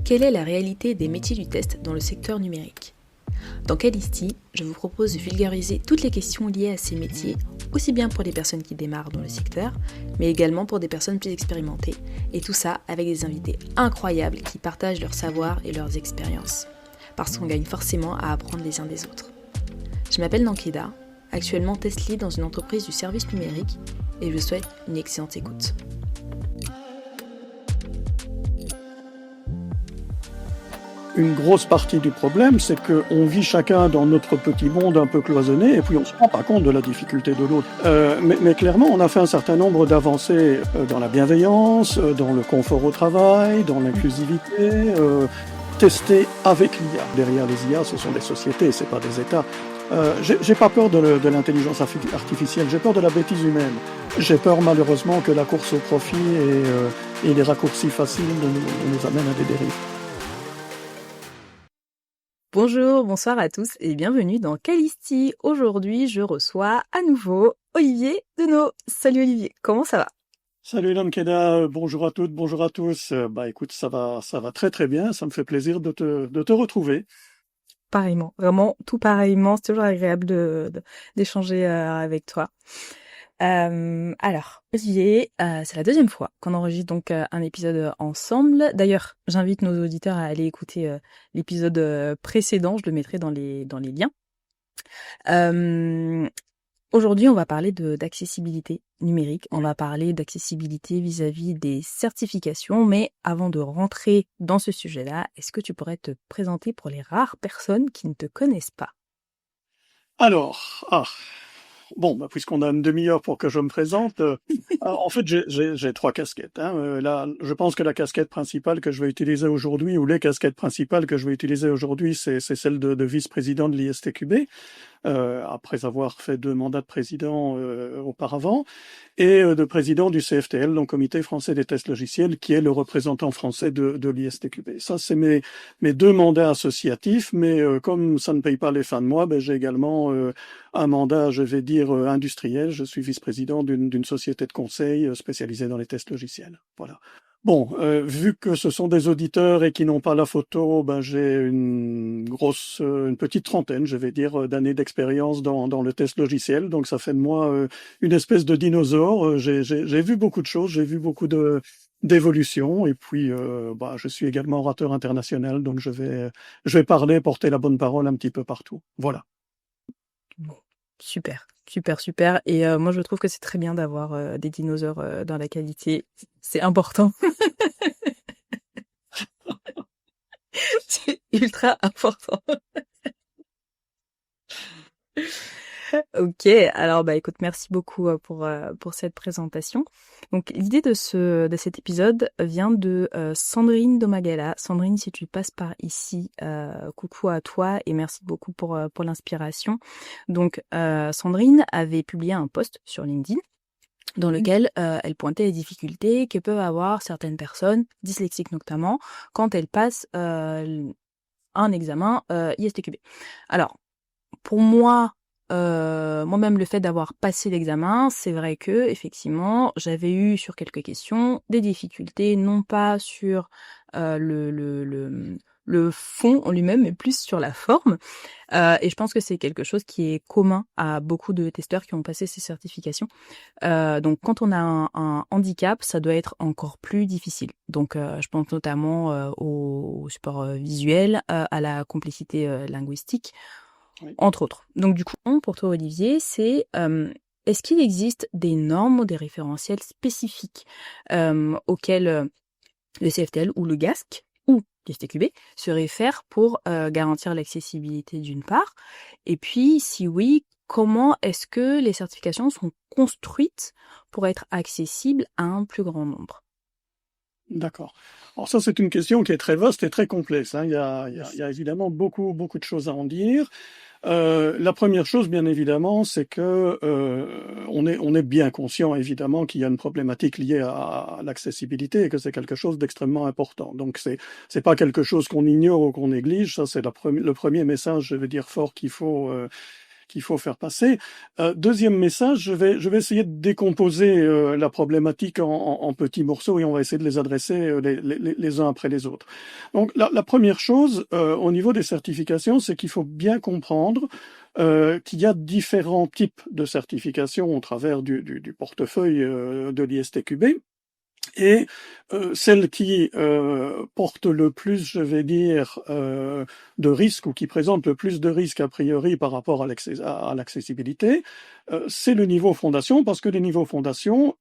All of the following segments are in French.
Quelle est la réalité des métiers du test dans le secteur numérique? Dans Calisti, je vous propose de vulgariser toutes les questions liées à ces métiers, aussi bien pour les personnes qui démarrent dans le secteur, mais également pour des personnes plus expérimentées, et tout ça avec des invités incroyables qui partagent leur savoir et leurs expériences, parce qu'on gagne forcément à apprendre les uns des autres. Je m'appelle Nankeda, actuellement test lead dans une entreprise du service numérique, et je vous souhaite une excellente écoute. Une grosse partie du problème, c'est qu'on vit chacun dans notre petit monde un peu cloisonné et puis on ne se rend pas compte de la difficulté de l'autre. Mais clairement, on a fait un certain nombre d'avancées dans la bienveillance, dans le confort au travail, dans l'inclusivité, tester avec l'IA. Derrière les IA, ce sont des sociétés, c'est pas des États. J'ai pas peur de l'intelligence artificielle, j'ai peur de la bêtise humaine. J'ai peur malheureusement que la course au profit et les raccourcis faciles nous amènent à des dérives. Bonjour, bonsoir à tous et bienvenue dans Calisti. Aujourd'hui, je reçois à nouveau Olivier Deneau. Salut Olivier, comment ça va? Salut Nankeda, bonjour à toutes, bonjour à tous. Écoute, ça va très très bien, ça me fait plaisir de te retrouver. Pareillement, vraiment tout pareillement, c'est toujours agréable d'échanger avec toi. Alors, Olivier, c'est la deuxième fois qu'on enregistre donc un épisode ensemble. D'ailleurs, j'invite nos auditeurs à aller écouter l'épisode précédent, je le mettrai dans les liens. Aujourd'hui, on va parler d'accessibilité numérique, on va parler d'accessibilité vis-à-vis des certifications, mais avant de rentrer dans ce sujet-là, est-ce que tu pourrais te présenter pour les rares personnes qui ne te connaissent pas? Alors, puisqu'on a une demi-heure pour que je me présente, en fait, j'ai trois casquettes. Là, je pense que la casquette principale que je vais utiliser aujourd'hui, ou les casquettes principales que je vais utiliser aujourd'hui, c'est celle de vice-président de l'ISTQB, après avoir fait 2 mandats de président auparavant, et de président du CFTL, donc Comité français des tests logiciels, qui est le représentant français de l'ISTQB. Ça, c'est mes 2 mandats associatifs, mais comme ça ne paye pas les fins de mois, j'ai également un mandat, je vais dire, industriel. Je suis vice-président d'une société de conseil spécialisée dans les tests logiciels. Voilà. Bon, vu que ce sont des auditeurs et qui n'ont pas la photo, j'ai une petite trentaine, je vais dire, d'années d'expérience dans le test logiciel. Donc ça fait de moi une espèce de dinosaure. J'ai vu beaucoup de choses, j'ai vu beaucoup d'évolutions. Et puis, je suis également orateur international, donc je vais parler, porter la bonne parole un petit peu partout. Voilà. Bon, super. Et moi, je trouve que c'est très bien d'avoir des dinosaures dans la qualité. C'est important. C'est ultra important. Ok, alors écoute, merci beaucoup pour cette présentation. Donc l'idée de cet épisode vient de Sandrine Domagala. Sandrine, si tu passes par ici, coucou à toi et merci beaucoup pour l'inspiration. Donc Sandrine avait publié un post sur LinkedIn dans lequel elle pointait les difficultés que peuvent avoir certaines personnes, dyslexiques notamment, quand elles passent un examen ISTQB. Alors, pour moi, moi-même, le fait d'avoir passé l'examen, c'est vrai que effectivement, j'avais eu sur quelques questions des difficultés, non pas sur le fond en lui-même, mais plus sur la forme. Et je pense que c'est quelque chose qui est commun à beaucoup de testeurs qui ont passé ces certifications. Donc, quand on a un handicap, ça doit être encore plus difficile. Donc, je pense notamment au support visuel, à la complexité linguistique, Oui. entre autres. Donc du coup, pour toi Olivier, c'est est-ce qu'il existe des normes ou des référentiels spécifiques auxquels le CFTL ou le GASC ou l'ISTQB se réfèrent pour garantir l'accessibilité d'une part, et puis si oui, comment est-ce que les certifications sont construites pour être accessibles à un plus grand nombre? D'accord. Alors ça, c'est une question qui est très vaste et très complexe. Il y a évidemment beaucoup de choses à en dire. La première chose, bien évidemment, c'est que on est bien conscient, évidemment, qu'il y a une problématique liée à l'accessibilité et que c'est quelque chose d'extrêmement important. Donc c'est pas quelque chose qu'on ignore ou qu'on néglige. Ça, c'est le premier message, je veux dire, fort qu'il faut faire passer. Deuxième message, je vais essayer de décomposer la problématique en petits morceaux et on va essayer de les adresser les uns après les autres. Donc la première chose au niveau des certifications, c'est qu'il faut bien comprendre qu'il y a différents types de certifications au travers du portefeuille de l'ISTQB. Et celle qui porte le plus, je vais dire, de risques ou qui présente le plus de risques a priori par rapport à l'accessibilité, c'est le niveau fondation, parce que les niveaux fondation,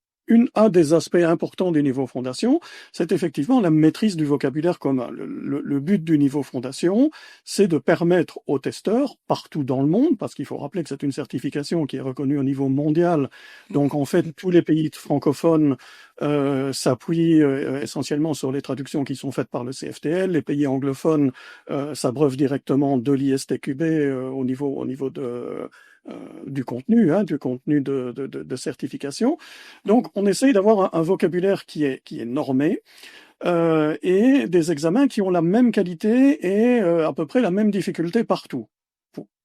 un des aspects importants du niveau fondation, c'est effectivement la maîtrise du vocabulaire commun. Le but du niveau fondation, c'est de permettre aux testeurs, partout dans le monde, parce qu'il faut rappeler que c'est une certification qui est reconnue au niveau mondial, donc en fait tous les pays francophones s'appuient essentiellement sur les traductions qui sont faites par le CFTL, les pays anglophones s'abreuvent directement de l'ISTQB au niveau du contenu de certification. Donc, on essaye d'avoir un vocabulaire qui est normé et des examens qui ont la même qualité et à peu près la même difficulté partout.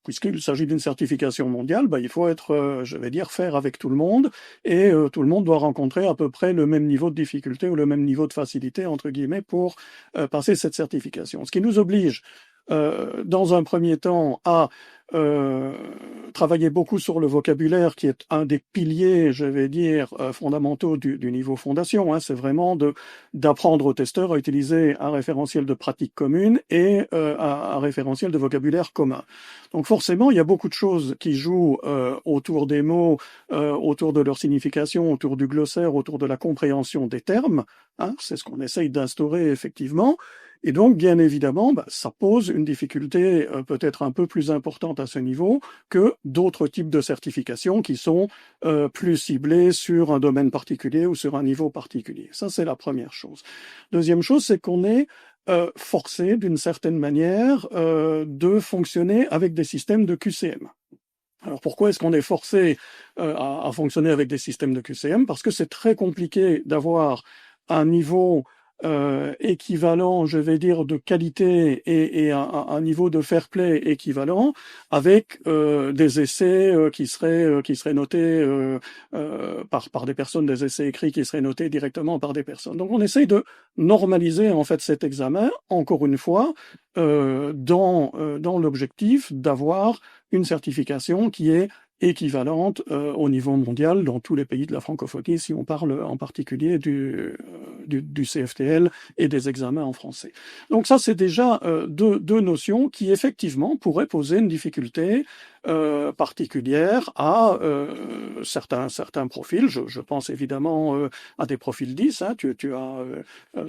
Puisqu'il s'agit d'une certification mondiale, il faut être, je vais dire, faire avec tout le monde, et tout le monde doit rencontrer à peu près le même niveau de difficulté ou le même niveau de facilité, entre guillemets, pour passer cette certification. Ce qui nous oblige, dans un premier temps, à travailler beaucoup sur le vocabulaire, qui est un des piliers, je vais dire, fondamentaux du niveau fondation. C'est vraiment d'apprendre aux testeurs à utiliser un référentiel de pratique commune et un référentiel de vocabulaire commun. Donc forcément, il y a beaucoup de choses qui jouent autour des mots, autour de leur signification, autour du glossaire, autour de la compréhension des termes. C'est ce qu'on essaye d'instaurer effectivement. Et donc, bien évidemment, ça pose une difficulté peut-être un peu plus importante à ce niveau que d'autres types de certifications qui sont plus ciblées sur un domaine particulier ou sur un niveau particulier. Ça, c'est la première chose. Deuxième chose, c'est qu'on est forcé, d'une certaine manière, de fonctionner avec des systèmes de QCM. Alors pourquoi est-ce qu'on est forcé à fonctionner avec des systèmes de QCM? Parce que c'est très compliqué d'avoir un niveau équivalent, je vais dire, de qualité et un niveau de fair play équivalent avec des essais qui seraient notés par des personnes, des essais écrits qui seraient notés directement par des personnes. Donc on essaye de normaliser en fait cet examen, encore une fois, dans l'objectif d'avoir une certification qui est équivalente au niveau mondial dans tous les pays de la francophonie, si on parle en particulier du CFTL et des examens en français. Donc ça, c'est déjà deux notions qui effectivement pourraient poser une difficulté particulière à certains profils. Je pense évidemment à des profils 10, tu as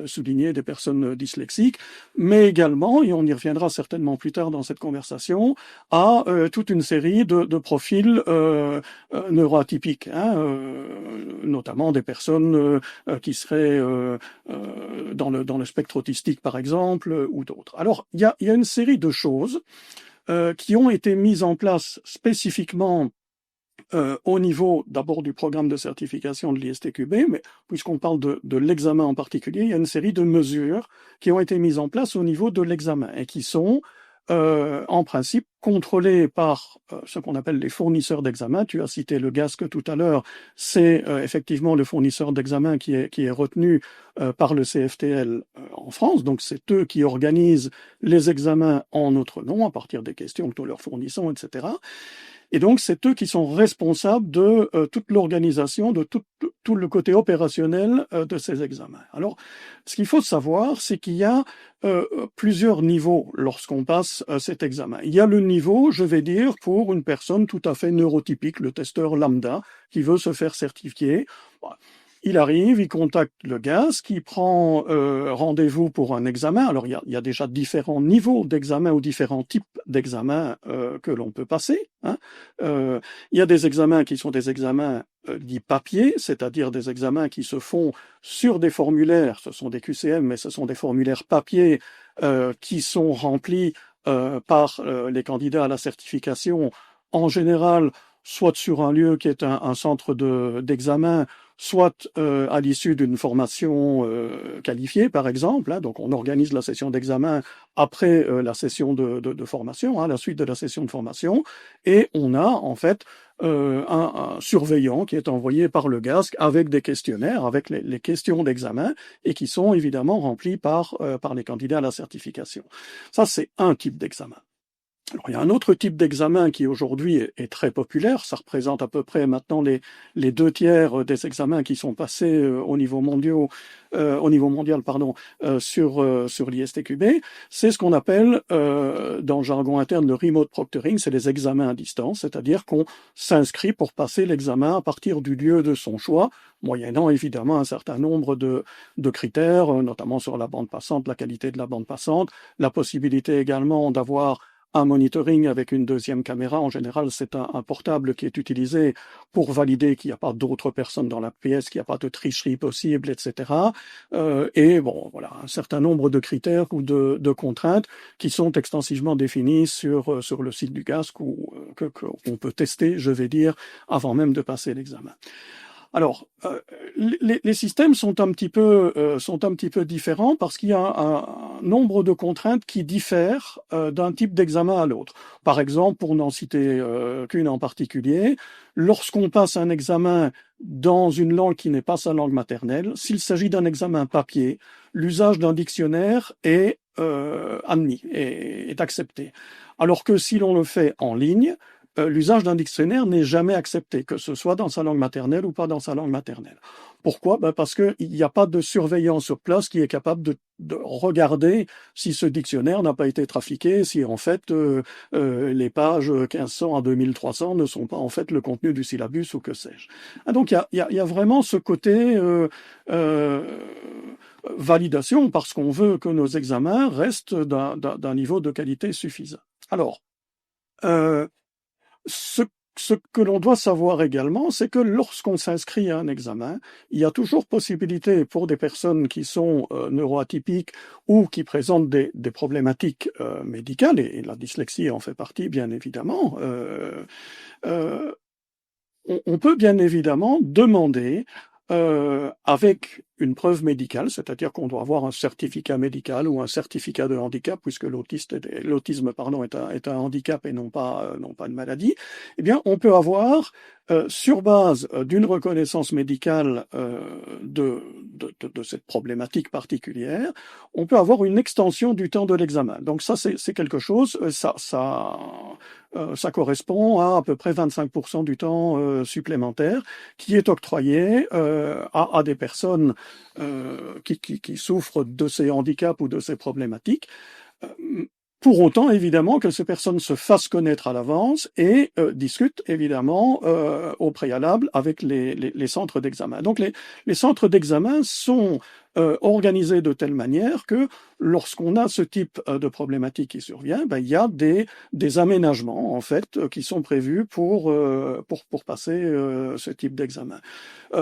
souligné des personnes dyslexiques, mais également, et on y reviendra certainement plus tard dans cette conversation, à toute une série de profils neuroatypiques, notamment des personnes qui seraient dans le spectre autistique par exemple, ou d'autres. Alors, il y a une série de choses qui ont été mises en place spécifiquement au niveau d'abord du programme de certification de l'ISTQB, mais puisqu'on parle de l'examen en particulier, il y a une série de mesures qui ont été mises en place au niveau de l'examen et qui sont en principe contrôlés par ce qu'on appelle les fournisseurs d'examen. Tu as cité le GASC tout à l'heure, c'est effectivement le fournisseur d'examen qui est retenu par le CFTL en France, donc c'est eux qui organisent les examens en notre nom à partir des questions que nous leur fournissons, etc. Et donc, c'est eux qui sont responsables de toute l'organisation, de tout le côté opérationnel de ces examens. Alors, ce qu'il faut savoir, c'est qu'il y a plusieurs niveaux lorsqu'on passe cet examen. Il y a le niveau, je vais dire, pour une personne tout à fait neurotypique, le testeur lambda, qui veut se faire certifier. Il arrive, il contacte le GASC, qui prend rendez-vous pour un examen. Alors, il y a déjà différents niveaux d'examen ou différents types d'examens que l'on peut passer. Il y a des examens qui sont des examens dits papier, c'est-à-dire des examens qui se font sur des formulaires. Ce sont des QCM, mais ce sont des formulaires papier qui sont remplis par les candidats à la certification, en général, soit sur un lieu qui est un centre d'examen, soit à l'issue d'une formation qualifiée, par exemple. Hein, donc, on organise la session d'examen après la session de formation, hein, la suite de la session de formation, et on a en fait un surveillant qui est envoyé par le GASC avec des questionnaires, avec les questions d'examen, et qui sont évidemment remplis par les candidats à la certification. Ça, c'est un type d'examen. Alors, il y a un autre type d'examen qui aujourd'hui est très populaire. Ça représente à peu près maintenant les 2 tiers des examens qui sont passés au niveau mondial, sur l'ISTQB. C'est ce qu'on appelle dans le jargon interne le remote proctoring. C'est les examens à distance, c'est-à-dire qu'on s'inscrit pour passer l'examen à partir du lieu de son choix, moyennant évidemment un certain nombre de critères, notamment sur la bande passante, la qualité de la bande passante, la possibilité également d'avoir un monitoring avec une deuxième caméra. En général, c'est un portable qui est utilisé pour valider qu'il n'y a pas d'autres personnes dans la pièce, qu'il n'y a pas de tricherie possible, etc. Et bon, voilà, un certain nombre de critères ou de contraintes qui sont extensivement définis sur le site du GASC ou qu'on peut tester, je vais dire, avant même de passer l'examen. Alors, les systèmes sont un petit peu différents parce qu'il y a un nombre de contraintes qui diffèrent d'un type d'examen à l'autre. Par exemple, pour n'en citer qu'une en particulier, lorsqu'on passe un examen dans une langue qui n'est pas sa langue maternelle, s'il s'agit d'un examen papier, l'usage d'un dictionnaire est admis, est accepté. Alors que si l'on le fait en ligne, l'usage d'un dictionnaire n'est jamais accepté, que ce soit dans sa langue maternelle ou pas dans sa langue maternelle. Pourquoi? Parce qu'il n'y a pas de surveillant sur place qui est capable de regarder si ce dictionnaire n'a pas été trafiqué, si en fait les pages 1500 à 2300 ne sont pas en fait le contenu du syllabus ou que sais-je. Ah, donc il y a vraiment ce côté validation parce qu'on veut que nos examens restent d'un niveau de qualité suffisant. Alors, ce que l'on doit savoir également, c'est que lorsqu'on s'inscrit à un examen, il y a toujours possibilité pour des personnes qui sont neuroatypiques ou qui présentent des problématiques médicales, et la dyslexie en fait partie bien évidemment, on peut bien évidemment demander avec une preuve médicale, c'est-à-dire qu'on doit avoir un certificat médical ou un certificat de handicap, puisque l'autisme est un handicap et non pas une maladie. Eh bien, on peut avoir sur base d'une reconnaissance médicale de cette problématique particulière, on peut avoir une extension du temps de l'examen. Donc ça, c'est quelque chose, ça correspond à peu près 25% du temps supplémentaire qui est octroyé à des personnes qui souffrent de ces handicaps ou de ces problématiques. Pour autant, évidemment, que ces personnes se fassent connaître à l'avance et discutent, évidemment, au préalable avec les centres d'examen. Donc, les centres d'examen sont organisés de telle manière que lorsqu'on a ce type de problématique qui survient, il y a des aménagements, en fait, qui sont prévus pour passer ce type d'examen.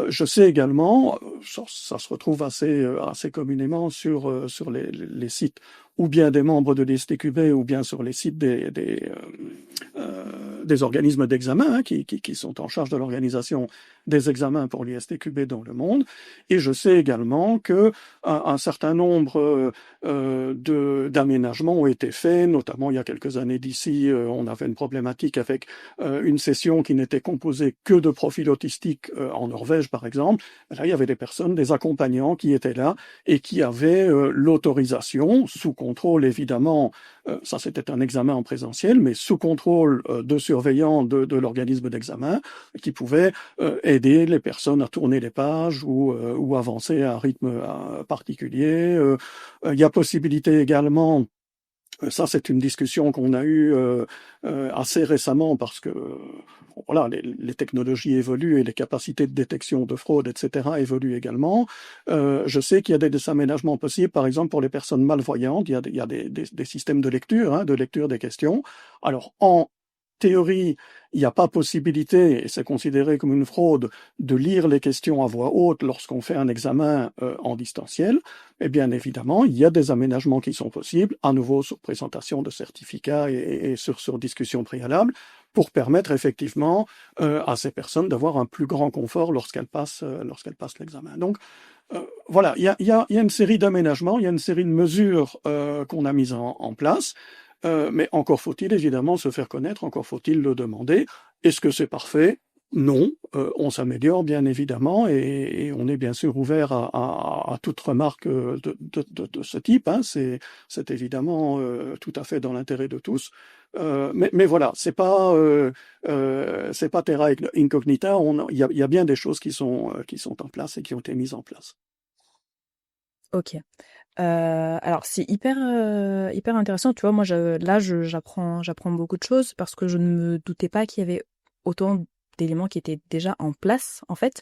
Je sais également, ça se retrouve assez communément sur les sites ou bien des membres de l'ISTQB ou bien sur les sites des organismes d'examen qui sont en charge de l'organisation des examens pour l'ISTQB dans le monde. Et je sais également que un certain nombre d'aménagements ont été faits, notamment il y a quelques années d'ici, on avait une problématique avec une session qui n'était composée que de profils autistiques en Norvège, par exemple. Là, il y avait des personnes, des accompagnants qui étaient là et qui avaient l'autorisation, sous contrôle évidemment, ça c'était un examen en présentiel, mais sous contrôle de surveillants de l'organisme d'examen, qui pouvaient aider les personnes à tourner les pages ou avancer à un rythme particulier. Il y a possibilité également, ça c'est une discussion qu'on a eue assez récemment parce que voilà, les technologies évoluent et les capacités de détection de fraude, etc. évoluent également. Je sais qu'il y a des aménagements possibles, par exemple pour les personnes malvoyantes, il y a des systèmes de lecture des questions. Alors en théorie, il n'y a pas possibilité, et c'est considéré comme une fraude, de lire les questions à voix haute lorsqu'on fait un examen en distanciel, eh bien évidemment, il y a des aménagements qui sont possibles, à nouveau sur présentation de certificats et sur discussion préalable, pour permettre effectivement à ces personnes d'avoir un plus grand confort lorsqu'elles passent l'examen. Donc voilà, il y a une série d'aménagements, il y a une série de mesures qu'on a mises en place. Mais encore faut-il évidemment se faire connaître, encore faut-il le demander. Est-ce que c'est parfait? Non, on s'améliore bien évidemment et on est bien sûr ouvert à toute remarque de ce type. Hein. C'est évidemment tout à fait dans l'intérêt de tous. Mais voilà, c'est pas terra incognita. Il y a bien des choses qui sont en place et qui ont été mises en place. Ok. Alors c'est hyper intéressant. Tu vois, moi j'apprends beaucoup de choses parce que je ne me doutais pas qu'il y avait autant d'éléments qui étaient déjà en place en fait.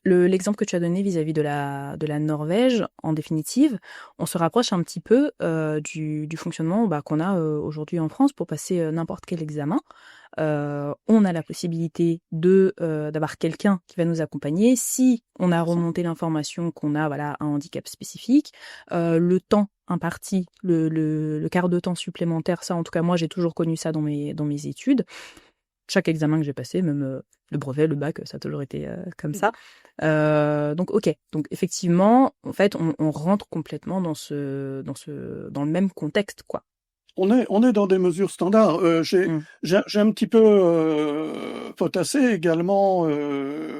L'exemple que tu as donné vis-à-vis de la Norvège, en définitive, on se rapproche un petit peu du fonctionnement qu'on a aujourd'hui en France pour passer n'importe quel examen. On a la possibilité d'avoir quelqu'un qui va nous accompagner si on a remonté l'information qu'on a un handicap spécifique, le temps imparti, le quart de temps supplémentaire, ça en tout cas moi j'ai toujours connu ça dans mes études. Chaque examen que j'ai passé, même le brevet, le bac, ça a toujours été comme ça. Donc ok, donc effectivement, en fait, on rentre complètement dans le même contexte, quoi. On est dans des mesures standards. J'ai un petit peu potassé également.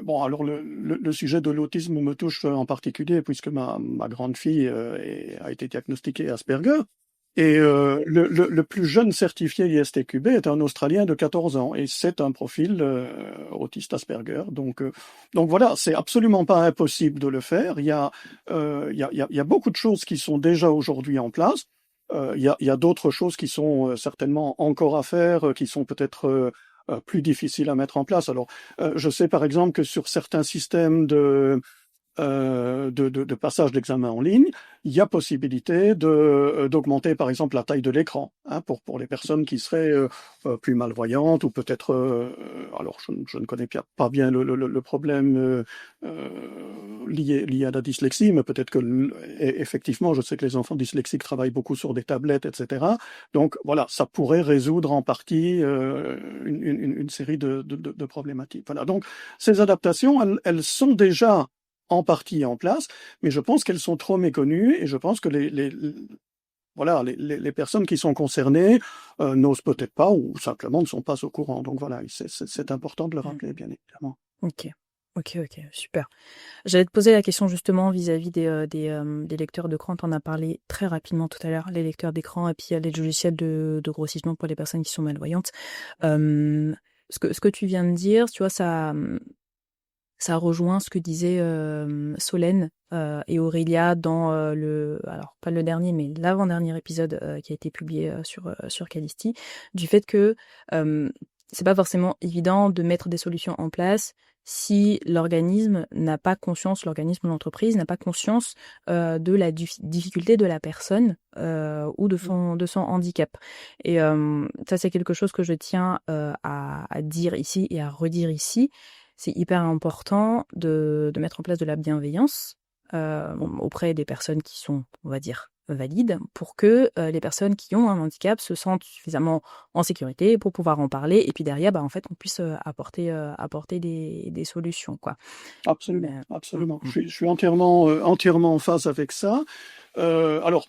Bon, alors le sujet de l'autisme me touche en particulier puisque ma grande fille a été diagnostiquée Asperger. Et le plus jeune certifié ISTQB est un Australien de 14 ans et c'est un profil autiste Asperger. Donc voilà, c'est absolument pas impossible de le faire. Il y a beaucoup de choses qui sont déjà aujourd'hui en place. Il y a d'autres choses qui sont certainement encore à faire, qui sont peut-être plus difficiles à mettre en place. Alors, je sais par exemple que sur certains systèmes de passage d'examen en ligne, il y a possibilité d'augmenter par exemple la taille de l'écran pour les personnes qui seraient plus malvoyantes ou peut-être alors je ne connais pas bien le problème lié à la dyslexie, mais peut-être que effectivement je sais que les enfants dyslexiques travaillent beaucoup sur des tablettes, etc. Donc voilà, ça pourrait résoudre en partie une série de problématiques. Voilà, donc ces adaptations elles sont déjà en partie en place, mais je pense qu'elles sont trop méconnues et je pense que les personnes qui sont concernées n'osent peut-être pas ou simplement ne sont pas au courant. Donc voilà, c'est important de le rappeler, bien évidemment. Ok, super. J'allais te poser la question justement vis-à-vis des lecteurs d'écran. Tu en as parlé très rapidement tout à l'heure, les lecteurs d'écran et puis les logiciels de grossissement pour les personnes qui sont malvoyantes. Ce que tu viens de dire, tu vois, ça rejoint ce que disaient Solène et Aurélia dans alors pas le dernier, mais l'avant-dernier épisode qui a été publié sur Calisti, du fait que c'est pas forcément évident de mettre des solutions en place si l'organisme ou l'entreprise n'a pas conscience de la difficulté de la personne ou de son handicap. Et ça, c'est quelque chose que je tiens à dire ici et à redire ici. C'est hyper important de mettre en place de la bienveillance auprès des personnes qui sont, on va dire, valides, pour que les personnes qui ont un handicap se sentent suffisamment en sécurité pour pouvoir en parler, et puis derrière, en fait, on puisse apporter des solutions, quoi. Absolument. Je suis entièrement en phase avec ça. Alors,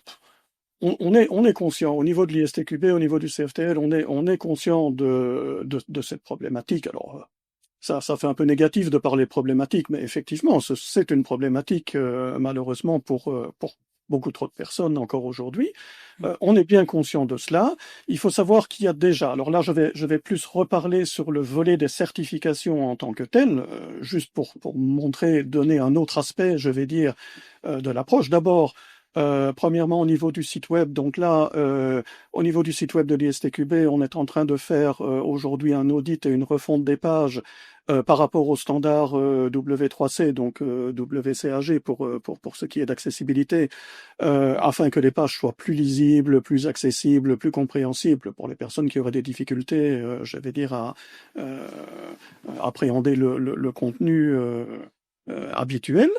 on est conscient, au niveau de l'ISTQB, au niveau du CFTL, on est conscient de cette problématique. Alors, ça fait un peu négatif de parler problématique, mais effectivement, c'est une problématique malheureusement pour beaucoup trop de personnes encore aujourd'hui. On est bien conscient de cela. Il faut savoir qu'il y a déjà, alors là je vais plus reparler sur le volet des certifications en tant que tel, juste pour donner un autre aspect, je vais dire, de l'approche. D'abord, premièrement, au niveau du site web, donc là, au niveau du site web de l'ISTQB, on est en train de faire aujourd'hui un audit et une refonte des pages par rapport au standard W3C, donc WCAG pour ce qui est d'accessibilité, afin que les pages soient plus lisibles, plus accessibles, plus compréhensibles pour les personnes qui auraient des difficultés, je vais dire, à appréhender le contenu habituel.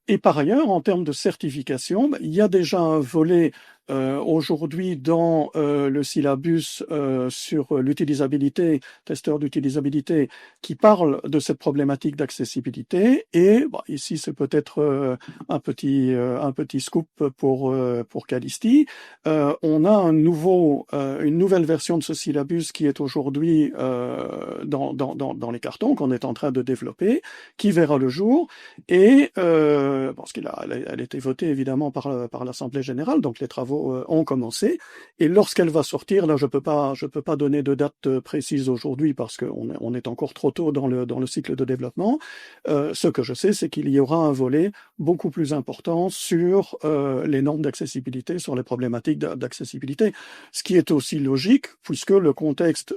Et par ailleurs, en termes de certification, il y a déjà un volet aujourd'hui dans le syllabus sur l'utilisabilité, testeur d'utilisabilité, qui parle de cette problématique d'accessibilité. Et ici, c'est peut-être un petit scoop pour Calisti. On a une nouvelle version de ce syllabus qui est aujourd'hui dans les cartons qu'on est en train de développer, qui verra le jour. Et parce qu'elle a été votée évidemment par l'Assemblée générale, donc les travaux ont commencé. Et lorsqu'elle va sortir, là je peux pas donner de date précise aujourd'hui parce qu'on est encore trop tôt dans le cycle de développement. Ce que je sais, c'est qu'il y aura un volet beaucoup plus important sur les normes d'accessibilité, sur les problématiques d'accessibilité, ce qui est aussi logique puisque le contexte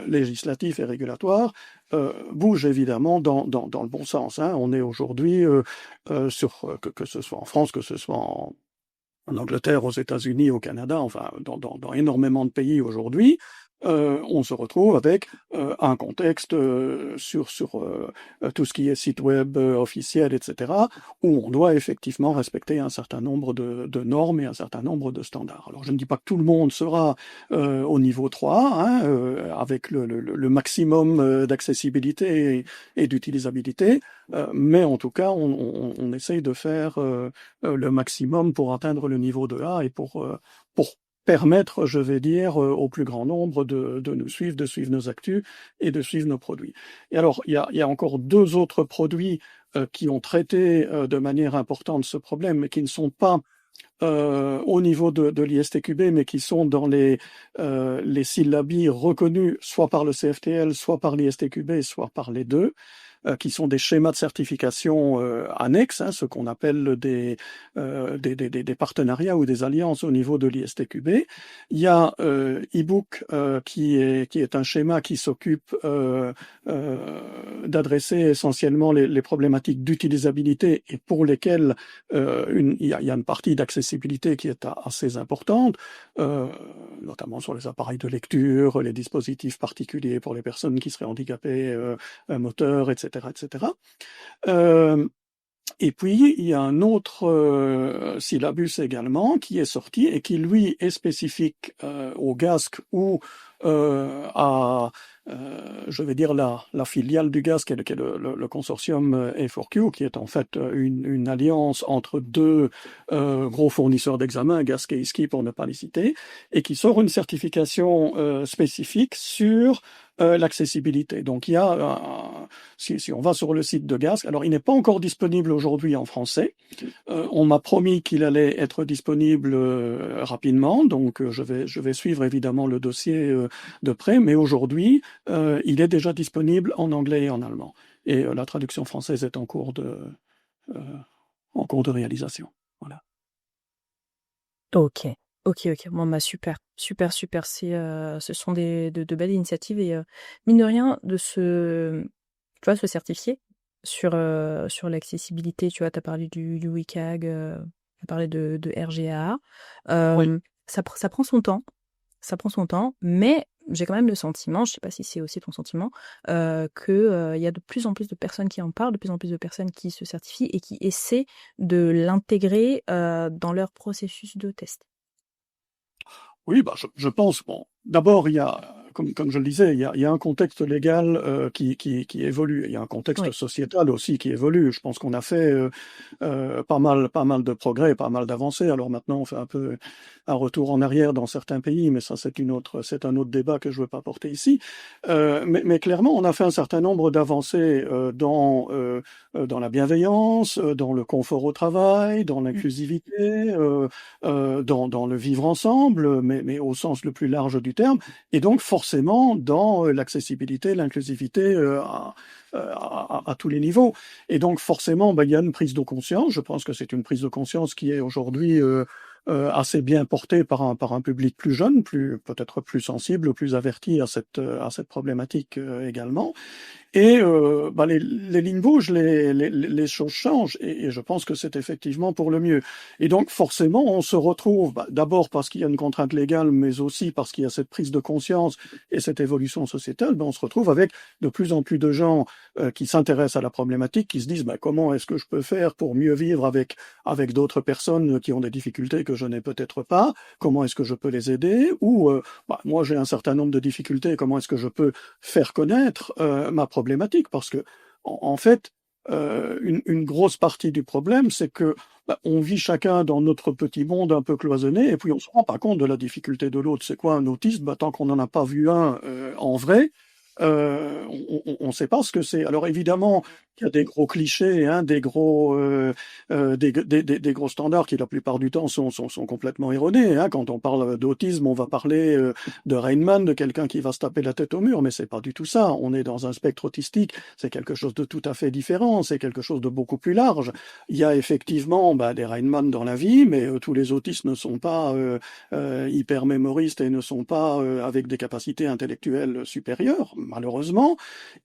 législatif et régulatoire bouge évidemment dans le bon sens. Hein. On est aujourd'hui que ce soit en France, que ce soit en Angleterre, aux États-Unis, au Canada, enfin dans énormément de pays aujourd'hui, on se retrouve avec un contexte sur tout ce qui est site web officiel, etc., où on doit effectivement respecter un certain nombre de normes et un certain nombre de standards. Alors je ne dis pas que tout le monde sera au niveau 3, hein, avec le maximum d'accessibilité et d'utilisabilité, mais en tout cas, on essaye de faire le maximum pour atteindre le niveau de A et pour permettre, je vais dire, au plus grand nombre de nous suivre, de suivre nos actus et de suivre nos produits. Et alors, il y a encore deux autres produits qui ont traité de manière importante ce problème, mais qui ne sont pas au niveau de l'ISTQB, mais qui sont dans les syllabies reconnus soit par le CFTL, soit par l'ISTQB, soit par les deux, qui sont des schémas de certification annexes, hein, ce qu'on appelle des partenariats ou des alliances au niveau de l'ISTQB. Il y a eBook qui est un schéma qui s'occupe d'adresser essentiellement les problématiques d'utilisabilité et pour lesquelles il y a une partie d'accessibilité qui est assez importante, notamment sur les appareils de lecture, les dispositifs particuliers pour les personnes qui seraient handicapées moteurs, etc., etc. Et puis, il y a un autre syllabus également qui est sorti et qui, lui, est spécifique au GASC ou je vais dire la filiale du GASC, qui est le consortium A4Q, qui est en fait une alliance entre deux gros fournisseurs d'examen, GASC et ISKI pour ne pas les citer, et qui sort une certification spécifique sur l'accessibilité. Donc il y a, si on va sur le site de GASC, alors il n'est pas encore disponible aujourd'hui en français. On m'a promis qu'il allait être disponible rapidement, donc je vais suivre évidemment le dossier de près, mais aujourd'hui il est déjà disponible en anglais et en allemand. Et la traduction française est en cours de réalisation. Voilà. Ok. Bon, bah, super. Ce sont de belles initiatives et mine de rien, tu vois, se certifier sur l'accessibilité. Tu vois, tu as parlé du WCAG, tu as parlé de RGAA. Oui. Ça prend son temps. Ça prend son temps, mais j'ai quand même le sentiment, je sais pas si c'est aussi ton sentiment, que y a de plus en plus de personnes qui en parlent, de plus en plus de personnes qui se certifient et qui essaient de l'intégrer dans leur processus de test. Oui, je pense. Bon, d'abord, il y a, comme je le disais, il y a un contexte légal qui évolue. Il y a un contexte sociétal aussi qui évolue. Je pense qu'on a fait pas mal de progrès, pas mal d'avancées. Alors maintenant, on fait un peu un retour en arrière dans certains pays, mais ça, c'est un autre débat que je veux pas porter ici. Mais clairement, on a fait un certain nombre d'avancées dans la bienveillance, dans le confort au travail, dans l'inclusivité, dans le vivre ensemble, mais au sens le plus large du terme, et donc forcément dans l'accessibilité, l'inclusivité à tous les niveaux. Et donc forcément, il y a une prise de conscience. Je pense que c'est une prise de conscience qui est aujourd'hui assez bien portée par un public plus jeune, peut-être plus sensible, plus averti à cette problématique également. Et les lignes bougent, les choses changent, et je pense que c'est effectivement pour le mieux. Et donc forcément, on se retrouve, d'abord parce qu'il y a une contrainte légale, mais aussi parce qu'il y a cette prise de conscience et cette évolution sociétale, on se retrouve avec de plus en plus de gens qui s'intéressent à la problématique, qui se disent comment est-ce que je peux faire pour mieux vivre avec d'autres personnes qui ont des difficultés que je n'ai peut-être pas, comment est-ce que je peux les aider, ou moi j'ai un certain nombre de difficultés, comment est-ce que je peux faire connaître ma problématique, parce que en fait, une grosse partie du problème, c'est que on vit chacun dans notre petit monde un peu cloisonné, et puis on se rend pas compte de la difficulté de l'autre. C'est quoi un autiste? Tant qu'on n'en a pas vu un en vrai, on ne sait pas ce que c'est. Alors évidemment, il y a des gros clichés, hein, des gros standards qui la plupart du temps sont complètement erronés. Hein. Quand on parle d'autisme, on va parler de Rainman, de quelqu'un qui va se taper la tête au mur, mais c'est pas du tout ça. On est dans un spectre autistique, c'est quelque chose de tout à fait différent, c'est quelque chose de beaucoup plus large. Il y a effectivement des Rainman dans la vie, mais tous les autistes ne sont pas hyper mémoristes et ne sont pas avec des capacités intellectuelles supérieures, malheureusement.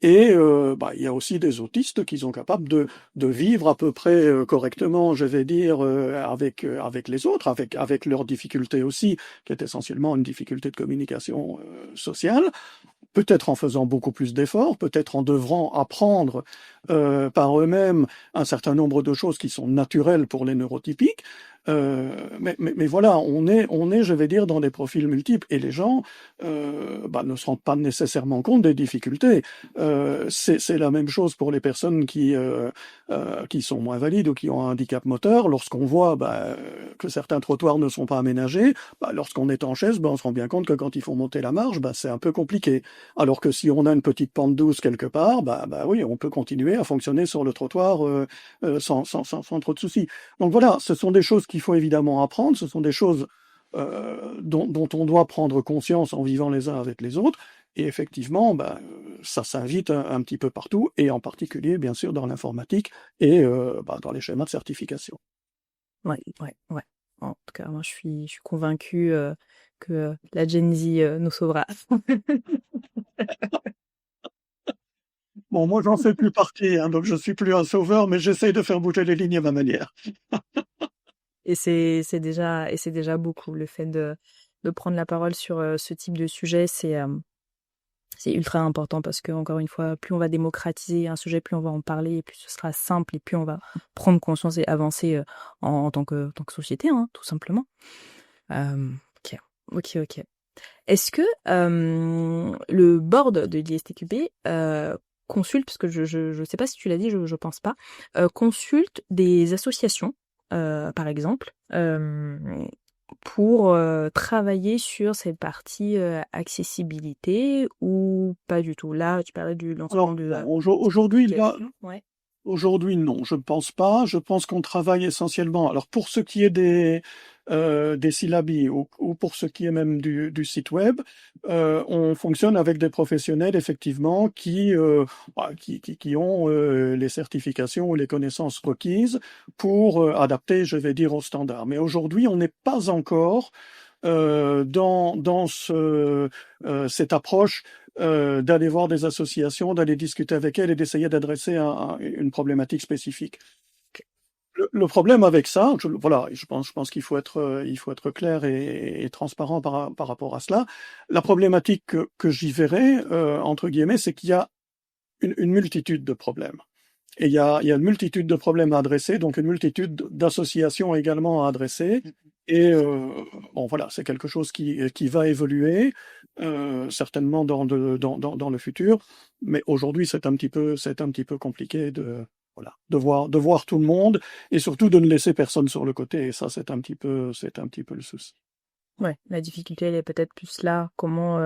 Et il y a aussi des autistes qui sont capables de vivre à peu près correctement, je vais dire, avec les autres, avec leurs difficultés aussi, qui est essentiellement une difficulté de communication sociale, peut-être en faisant beaucoup plus d'efforts, peut-être en devant apprendre par eux-mêmes un certain nombre de choses qui sont naturelles pour les neurotypiques. Mais voilà, on est, je vais dire, dans des profils multiples, et les gens ne se rendent pas nécessairement compte des difficultés. C'est la même chose pour les personnes qui sont moins valides ou qui ont un handicap moteur. Lorsqu'on voit que certains trottoirs ne sont pas aménagés, lorsqu'on est en chaise, on se rend bien compte que quand il faut monter la marche, c'est un peu compliqué. Alors que si on a une petite pente douce quelque part, oui, on peut continuer à fonctionner sur le trottoir sans trop de soucis. Donc voilà, ce sont des choses qu'il faut évidemment apprendre, ce sont des choses dont on doit prendre conscience en vivant les uns avec les autres, et effectivement, ça s'invite un petit peu partout, et en particulier, bien sûr, dans l'informatique et dans les schémas de certification. Ouais. En tout cas, moi, je suis convaincue que la Gen Z nous sauvera. Bon, moi, j'en fais plus partie, hein, donc je suis plus un sauveur, mais j'essaye de faire bouger les lignes à ma manière. Et c'est déjà beaucoup. Le fait de prendre la parole sur ce type de sujet, c'est ultra important, parce que, encore une fois, plus on va démocratiser un sujet, plus on va en parler, et plus ce sera simple, et plus on va prendre conscience et avancer en tant que société, hein, tout simplement. Ok. Est-ce que le board de l'ISTQB consulte, parce que je sais pas si tu l'as dit, je pense pas, consulte des associations, par exemple, pour travailler sur cette partie accessibilité, ou pas du tout? Là, tu parlais du lancement Alors, de aujourd'hui, ouais. Aujourd'hui, non, je ne pense pas. Je pense qu'on travaille essentiellement. Alors, pour ce qui est des syllabi, ou pour ce qui est même du site web, on fonctionne avec des professionnels, effectivement, qui ont les certifications ou les connaissances requises pour adapter, je vais dire, aux standards. Mais aujourd'hui, on n'est pas encore dans cette approche d'aller voir des associations, d'aller discuter avec elles et d'essayer d'adresser une problématique spécifique. Le problème avec ça, je pense qu'il faut être clair et transparent par rapport à cela. La problématique que j'y verrais, entre guillemets, c'est qu'il y a une multitude de problèmes. Et il y a une multitude de problèmes à adresser, donc une multitude d'associations également à adresser. Et voilà, c'est quelque chose qui va évoluer certainement dans le futur. Mais aujourd'hui, c'est un petit peu compliqué de voir tout le monde, et surtout de ne laisser personne sur le côté. Et ça, c'est un petit peu le souci. Ouais, la difficulté, elle est peut-être plus là. Comment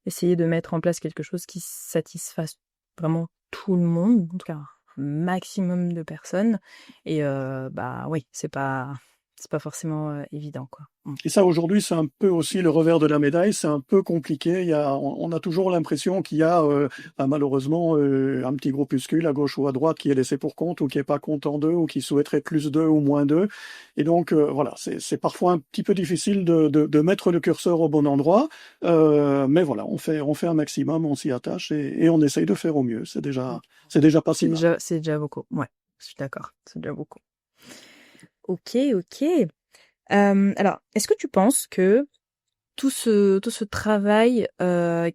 essayer de mettre en place quelque chose qui satisfasse vraiment tout le monde, en tout cas un maximum de personnes. Et oui, c'est pas c'est pas forcément évident, quoi. Et ça, aujourd'hui, c'est un peu aussi le revers de la médaille. C'est un peu compliqué. On a toujours l'impression qu'il y a malheureusement un petit groupuscule à gauche ou à droite qui est laissé pour compte ou qui est pas content d'eux ou qui souhaiterait plus d'eux ou moins d'eux. Et donc voilà, c'est parfois un petit peu difficile de mettre le curseur au bon endroit. Mais voilà, on fait un maximum, on s'y attache et on essaye de faire au mieux. C'est déjà pas si mal. C'est déjà beaucoup. Ouais, je suis d'accord. C'est déjà beaucoup. Ok, ok. Alors, est-ce que tu penses que tout ce travail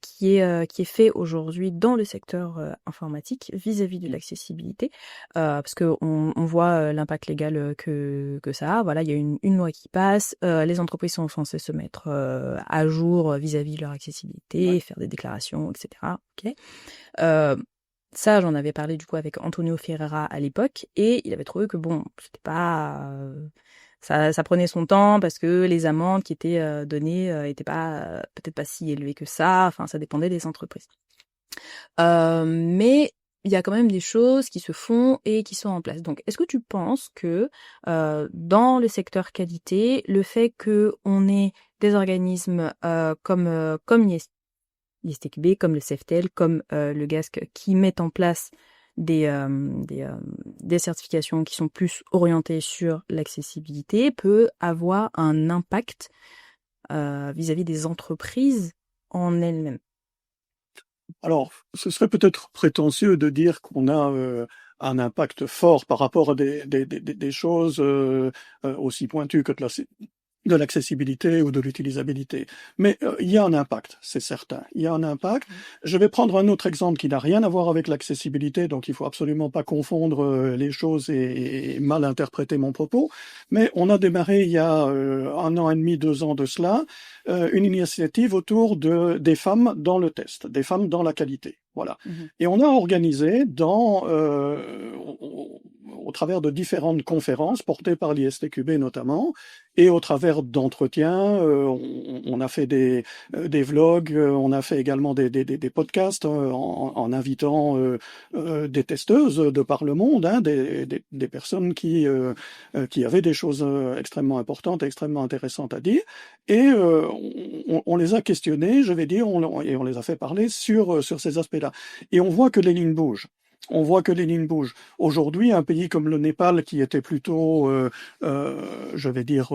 qui est fait aujourd'hui dans le secteur informatique vis-à-vis de l'accessibilité, parce que on voit l'impact légal que ça a. Voilà, il y a une loi qui passe, les entreprises sont censées se mettre à jour vis-à-vis de leur accessibilité, Ouais. faire des déclarations, etc. Ok. Euh, Ça, j'en avais parlé du coup avec Antonio Ferreira à l'époque, et il avait trouvé que bon, c'était pas ça prenait son temps parce que les amendes qui étaient données étaient pas peut-être pas si élevées que ça. Enfin, ça dépendait des entreprises. Mais il y a quand même des choses qui se font et qui sont en place. Donc, est-ce que tu penses que dans le secteur qualité, le fait que on ait des organismes comme l'ISTQB, comme le CEFTEL, comme le GASC, qui mettent en place des certifications qui sont plus orientées sur l'accessibilité, peut avoir un impact vis-à-vis des entreprises en elles-mêmes. Alors, ce serait peut-être prétentieux de dire qu'on a un impact fort par rapport à des choses aussi pointues que de l'accessibilité ou de l'utilisabilité. Mais il y a un impact, c'est certain. Il y a un impact. Je vais prendre un autre exemple qui n'a rien à voir avec l'accessibilité, donc il faut absolument pas confondre les choses et mal interpréter mon propos. Mais on a démarré il y a 1 an et demi, 2 ans de cela, une initiative autour des femmes dans le test, des femmes dans la qualité. Voilà. Et on a organisé au travers de différentes conférences portées par l'ISTQB notamment, et au travers d'entretiens, on a fait des vlogs, on a fait également des podcasts en invitant des testeuses de par le monde, hein, des personnes qui avaient des choses extrêmement importantes, extrêmement intéressantes à dire. Et on les a questionnés, je vais dire, et on les a fait parler sur ces aspects-là. Et on voit que les lignes bougent. On voit que les lignes bougent. Aujourd'hui, un pays comme le Népal, qui était plutôt, je vais dire,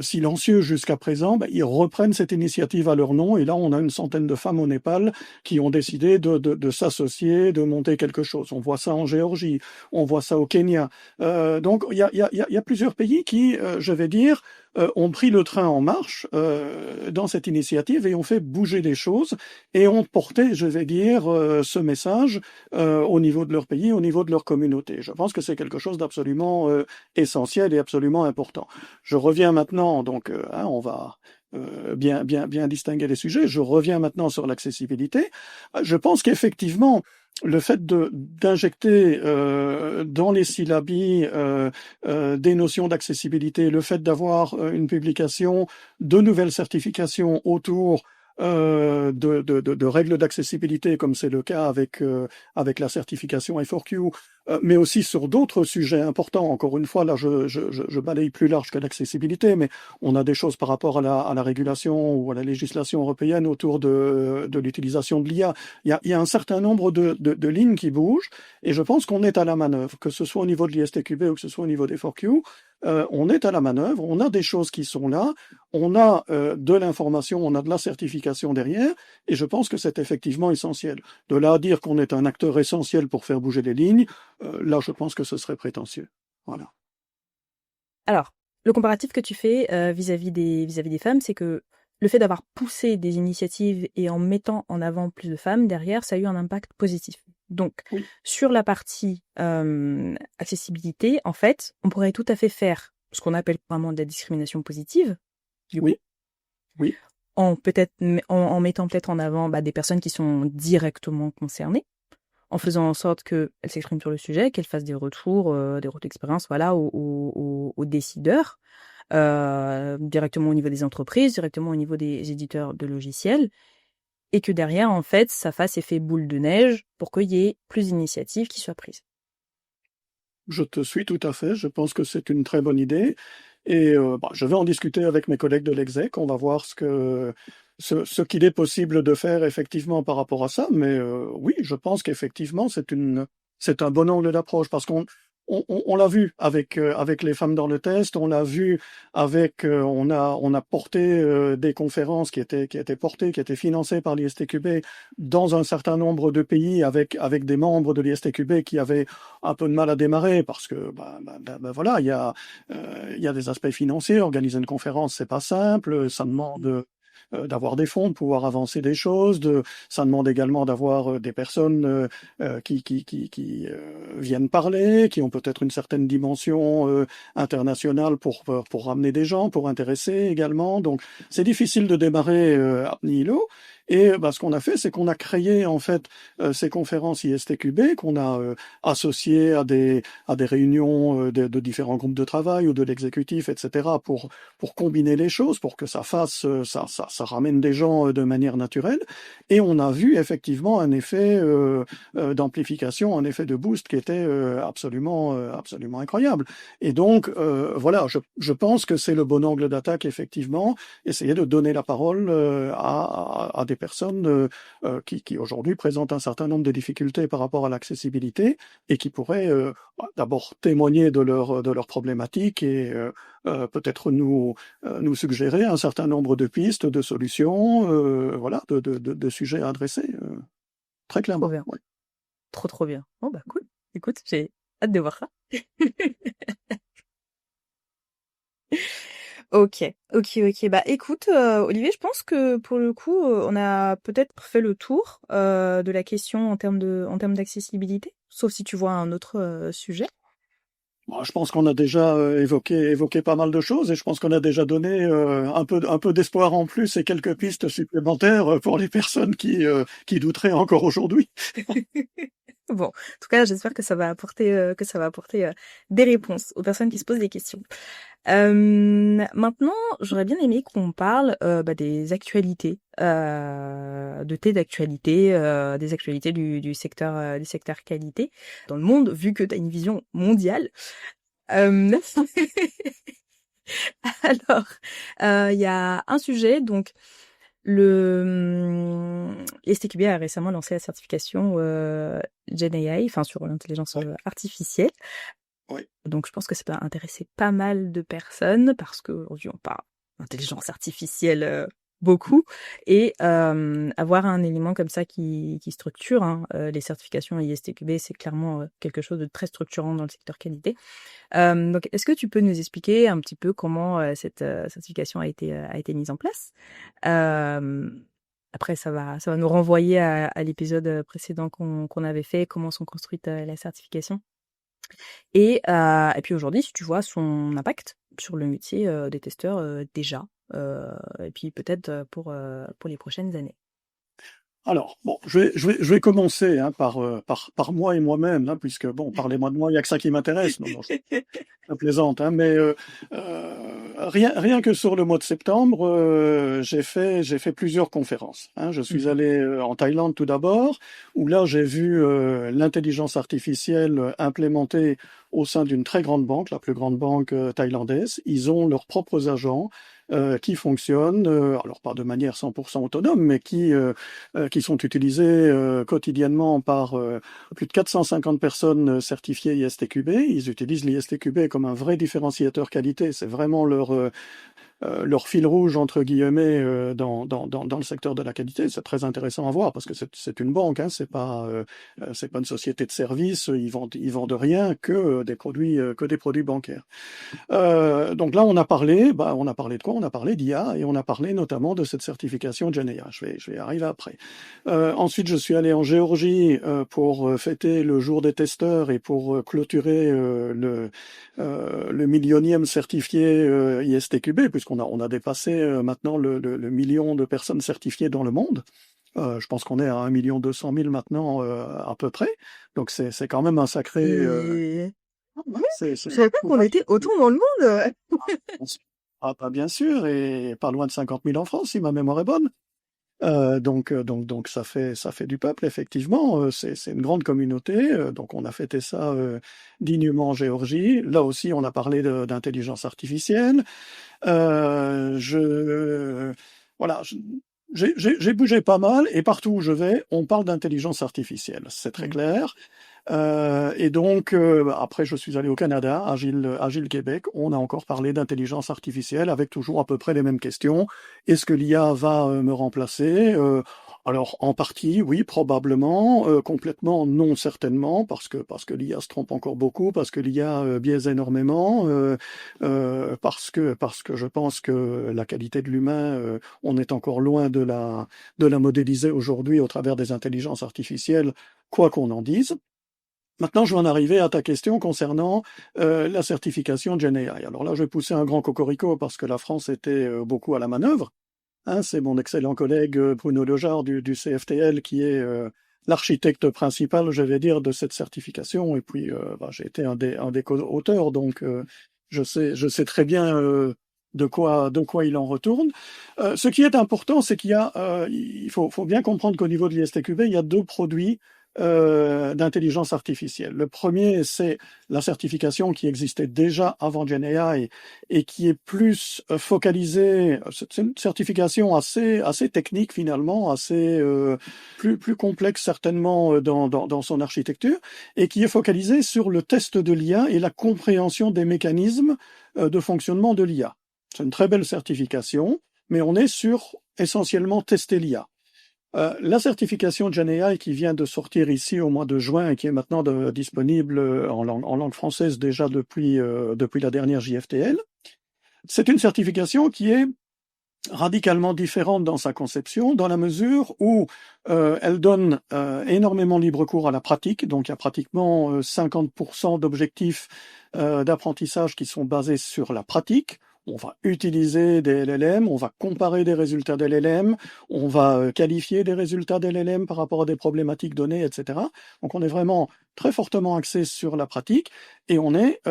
silencieux jusqu'à présent, ils reprennent cette initiative à leur nom. Et là, on a une centaine de femmes au Népal qui ont décidé de s'associer, de monter quelque chose. On voit ça en Géorgie, on voit ça au Kenya. Donc, il y a plusieurs pays qui, je vais dire, ont pris le train en marche dans cette initiative et ont fait bouger les choses et ont porté, je vais dire, ce message au niveau de leur pays, au niveau de leur communauté. Je pense que c'est quelque chose d'absolument essentiel et absolument important. Je reviens maintenant, donc on va bien distinguer les sujets. Je reviens maintenant sur l'accessibilité. Je pense qu'effectivement, le fait d'injecter dans les syllabes des notions d'accessibilité, le fait d'avoir une publication de nouvelles certifications autour de règles d'accessibilité, comme c'est le cas avec la certification I4Q, mais aussi sur d'autres sujets importants. Encore une fois, là, je balaye plus large que l'accessibilité, mais on a des choses par rapport à la régulation ou à la législation européenne autour de l'utilisation de l'IA. Il y a un certain nombre de lignes qui bougent, et je pense qu'on est à la manœuvre, que ce soit au niveau de l'ISTQB ou que ce soit au niveau des 4Q. On est à la manœuvre, on a des choses qui sont là, on a de l'information, on a de la certification derrière, et je pense que c'est effectivement essentiel. De là à dire qu'on est un acteur essentiel pour faire bouger les lignes, là je pense que ce serait prétentieux. Voilà. Alors, le comparatif que tu fais vis-à-vis des femmes, c'est que le fait d'avoir poussé des initiatives et en mettant en avant plus de femmes, derrière, ça a eu un impact positif. Donc, Oui. sur la partie accessibilité, en fait, on pourrait tout à fait faire ce qu'on appelle vraiment de la discrimination positive, du coup, Oui, oui, en mettant peut-être en avant des personnes qui sont directement concernées, en faisant en sorte qu'elles s'expriment sur le sujet, qu'elles fassent des retours d'expérience, voilà, aux décideurs, directement au niveau des entreprises, directement au niveau des éditeurs de logiciels, et que derrière, en fait, ça fasse effet boule de neige pour qu'il y ait plus d'initiatives qui soient prises. je te suis tout à fait, je pense que c'est une très bonne idée. Et je vais en discuter avec mes collègues de l'exec. On va voir ce qu'il est possible de faire effectivement par rapport à ça. Mais oui, je pense qu'effectivement c'est un bon angle d'approche parce qu'on l'a vu avec les femmes dans le test, on l'a vu on a porté des conférences qui étaient portées, qui étaient financées par l'ISTQB dans un certain nombre de pays avec des membres de l'ISTQB qui avaient un peu de mal à démarrer parce que voilà, il y a des aspects financiers. Organiser une conférence, c'est pas simple, ça demande d'avoir des fonds, de pouvoir avancer des choses. Ça demande également d'avoir des personnes qui viennent parler, qui ont peut-être une certaine dimension internationale pour ramener des gens, pour intéresser également. Donc, c'est difficile de démarrer ab nihilo. Et ce qu'on a fait, c'est qu'on a créé en fait ces conférences ISTQB qu'on a associées à des réunions de différents groupes de travail ou de l'exécutif, etc. pour combiner les choses, pour que ça fasse ça ramène des gens de manière naturelle. Et on a vu effectivement un effet d'amplification, un effet de boost qui était absolument incroyable. Et donc voilà, je pense que c'est le bon angle d'attaque effectivement, essayer de donner la parole à des personnes qui aujourd'hui présentent un certain nombre de difficultés par rapport à l'accessibilité et qui pourraient d'abord témoigner de leurs problématiques et peut-être nous suggérer un certain nombre de pistes, de solutions, voilà, de sujets à adresser, très Trop clairement. bien. Ouais. Trop bien. Bon, bah, cool. Écoute, j'ai hâte de voir ça. Ok. Bah, écoute, Olivier, je pense que pour le coup, on a peut-être fait le tour de la question en termes d'accessibilité, sauf si tu vois un autre sujet. Moi, je pense qu'on a déjà évoqué pas mal de choses et je pense qu'on a déjà donné un peu d'espoir en plus et quelques pistes supplémentaires pour les personnes qui douteraient encore aujourd'hui. Bon, en tout cas, j'espère que ça va apporter des réponses aux personnes qui se posent des questions. Maintenant, j'aurais bien aimé qu'on parle des actualités, de tes actualités, des actualités du secteur qualité dans le monde, vu que tu as une vision mondiale. Euh, alors, il y a un sujet, donc l'STQB a récemment lancé la certification GenAI, enfin sur l'intelligence artificielle. Oui. Donc je pense que ça peut intéresser pas mal de personnes parce qu'aujourd'hui on parle d'intelligence artificielle beaucoup et avoir un élément comme ça qui structure les certifications ISTQB, c'est clairement quelque chose de très structurant dans le secteur qualité. Donc est-ce que tu peux nous expliquer un petit peu comment cette certification a été mise en place? Après, ça va nous renvoyer à l'épisode précédent qu'on avait fait, comment sont construites la certification. Et puis aujourd'hui, si tu vois son impact sur le métier des testeurs déjà, et puis peut-être pour les prochaines années. Alors, bon, je vais commencer par moi et moi-même, puisque, bon, parlez-moi de moi, il n'y a que ça qui m'intéresse. Non, je plaisante, mais rien que sur le mois de septembre, j'ai fait plusieurs conférences. Je suis allé en Thaïlande tout d'abord, où là j'ai vu l'intelligence artificielle implémentée au sein d'une très grande banque, la plus grande banque thaïlandaise. Ils ont leurs propres agents qui fonctionnent, alors pas de manière 100% autonome, mais qui sont utilisés quotidiennement par plus de 450 personnes certifiées ISTQB. Ils utilisent l'ISTQB comme un vrai différenciateur qualité. C'est vraiment leur fil rouge entre guillemets dans le secteur de la qualité. C'est très intéressant à voir parce que c'est une banque, c'est pas une société de services. Ils vendent rien que des produits bancaires. Donc là, on a parlé de quoi? On a parlé d'IA et on a parlé notamment de cette certification GenAI. Je vais y arriver après. Ensuite, je suis allé en Géorgie pour fêter le jour des testeurs et pour clôturer le millionième certifié ISTQB, puisqu'on a dépassé maintenant le million de personnes certifiées dans le monde. Je pense qu'on est à 1,2 million maintenant à peu près. Donc c'est quand même un sacré... Je savais pas qu'on était autant dans le monde. Ah, bien sûr, et pas loin de 50 000 en France, si ma mémoire est bonne. Donc ça fait du peuple effectivement. C'est une grande communauté. Donc on a fêté ça dignement en Géorgie. Là aussi on a parlé d'intelligence artificielle. Je voilà. J'ai bougé pas mal et partout où je vais, on parle d'intelligence artificielle. C'est très Mm. clair. Et donc, après, je suis allé au Canada, Agile Québec. On a encore parlé d'intelligence artificielle avec toujours à peu près les mêmes questions. Est-ce que l'IA va me remplacer? Alors, en partie, oui, probablement. Complètement, non, certainement, parce que l'IA se trompe encore beaucoup, parce que l'IA biaise énormément, parce que je pense que la qualité de l'humain, on est encore loin de la modéliser aujourd'hui au travers des intelligences artificielles, quoi qu'on en dise. Maintenant, je vais en arriver à ta question concernant la certification GenAI. Alors là, je vais pousser un grand cocorico parce que la France était beaucoup à la manœuvre. Hein, c'est mon excellent collègue Bruno Lejard du CFTL qui est l'architecte principal, je vais dire, de cette certification. Et puis, j'ai été un des co-auteurs, donc je sais très bien de quoi il en retourne. Ce qui est important, c'est il faut bien comprendre qu'au niveau de l'ISTQB, il y a deux produits d'intelligence artificielle. Le premier, c'est la certification qui existait déjà avant GenAI et qui est plus focalisée. C'est une certification assez technique finalement, plus complexe certainement dans son architecture, et qui est focalisée sur le test de l'IA et la compréhension des mécanismes de fonctionnement de l'IA. C'est une très belle certification, mais on est sur essentiellement tester l'IA. La certification GenAI qui vient de sortir ici au mois de juin et qui est maintenant disponible en langue française déjà depuis la dernière JFTL, c'est une certification qui est radicalement différente dans sa conception, dans la mesure où elle donne énormément libre cours à la pratique. Donc il y a pratiquement 50% d'objectifs d'apprentissage qui sont basés sur la pratique. On va utiliser des LLM, on va comparer des résultats d'LLM, on va qualifier des résultats d'LLM par rapport à des problématiques données, etc. Donc on est vraiment très fortement axé sur la pratique et on est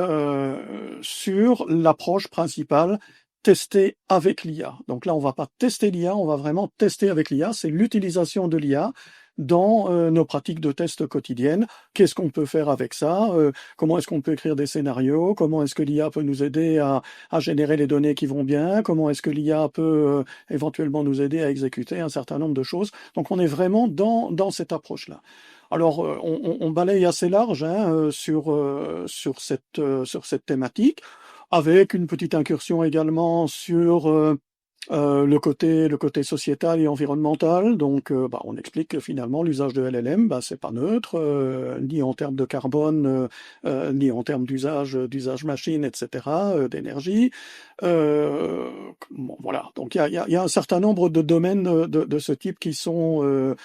sur l'approche principale tester avec l'IA. Donc là, on va pas tester l'IA, on va vraiment tester avec l'IA. C'est l'utilisation de l'IA dans nos pratiques de test quotidiennes. Qu'est-ce qu'on peut faire avec ça? Comment est-ce qu'on peut écrire des scénarios? Comment est-ce que l'IA peut nous aider à générer les données qui vont bien? Comment est-ce que l'IA peut éventuellement nous aider à exécuter un certain nombre de choses? Donc on est vraiment dans cette approche-là. Alors, on balaye assez large hein, sur cette thématique avec une petite incursion également sur le côté sociétal et environnemental. Donc, on explique que finalement l'usage de LLM, c'est pas neutre, ni en termes de carbone, ni en termes d'usage machine, etc., d'énergie. Voilà. Donc, il y a un certain nombre de domaines de ce type qui sont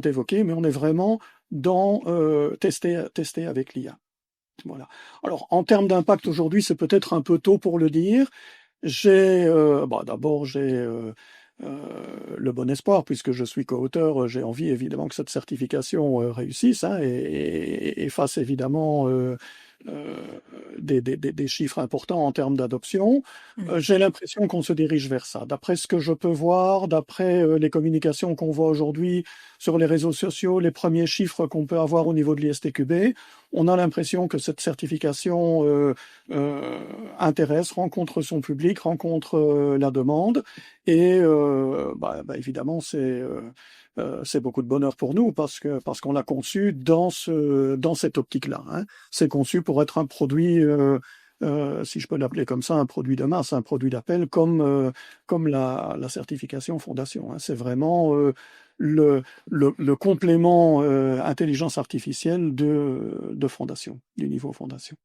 évoqués, mais on est vraiment dans tester avec l'IA. Voilà. Alors, en termes d'impact aujourd'hui, c'est peut-être un peu tôt pour le dire. D'abord, j'ai le bon espoir, puisque je suis co-auteur, j'ai envie évidemment que cette certification réussisse hein, et fasse évidemment euh, des chiffres importants en termes d'adoption. Mm. J'ai l'impression qu'on se dirige vers ça. D'après ce que je peux voir, d'après les communications qu'on voit aujourd'hui sur les réseaux sociaux, les premiers chiffres qu'on peut avoir au niveau de l'ISTQB, on a l'impression que cette certification intéresse, rencontre son public, rencontre la demande, et évidemment c'est beaucoup de bonheur pour nous parce qu'on l'a conçu dans cette optique-là. Hein. C'est conçu pour être un produit, si je peux l'appeler comme ça, un produit de masse, un produit d'appel, comme la certification Fondation. Hein. C'est vraiment le complément intelligence artificielle de Fondation, du niveau Fondation.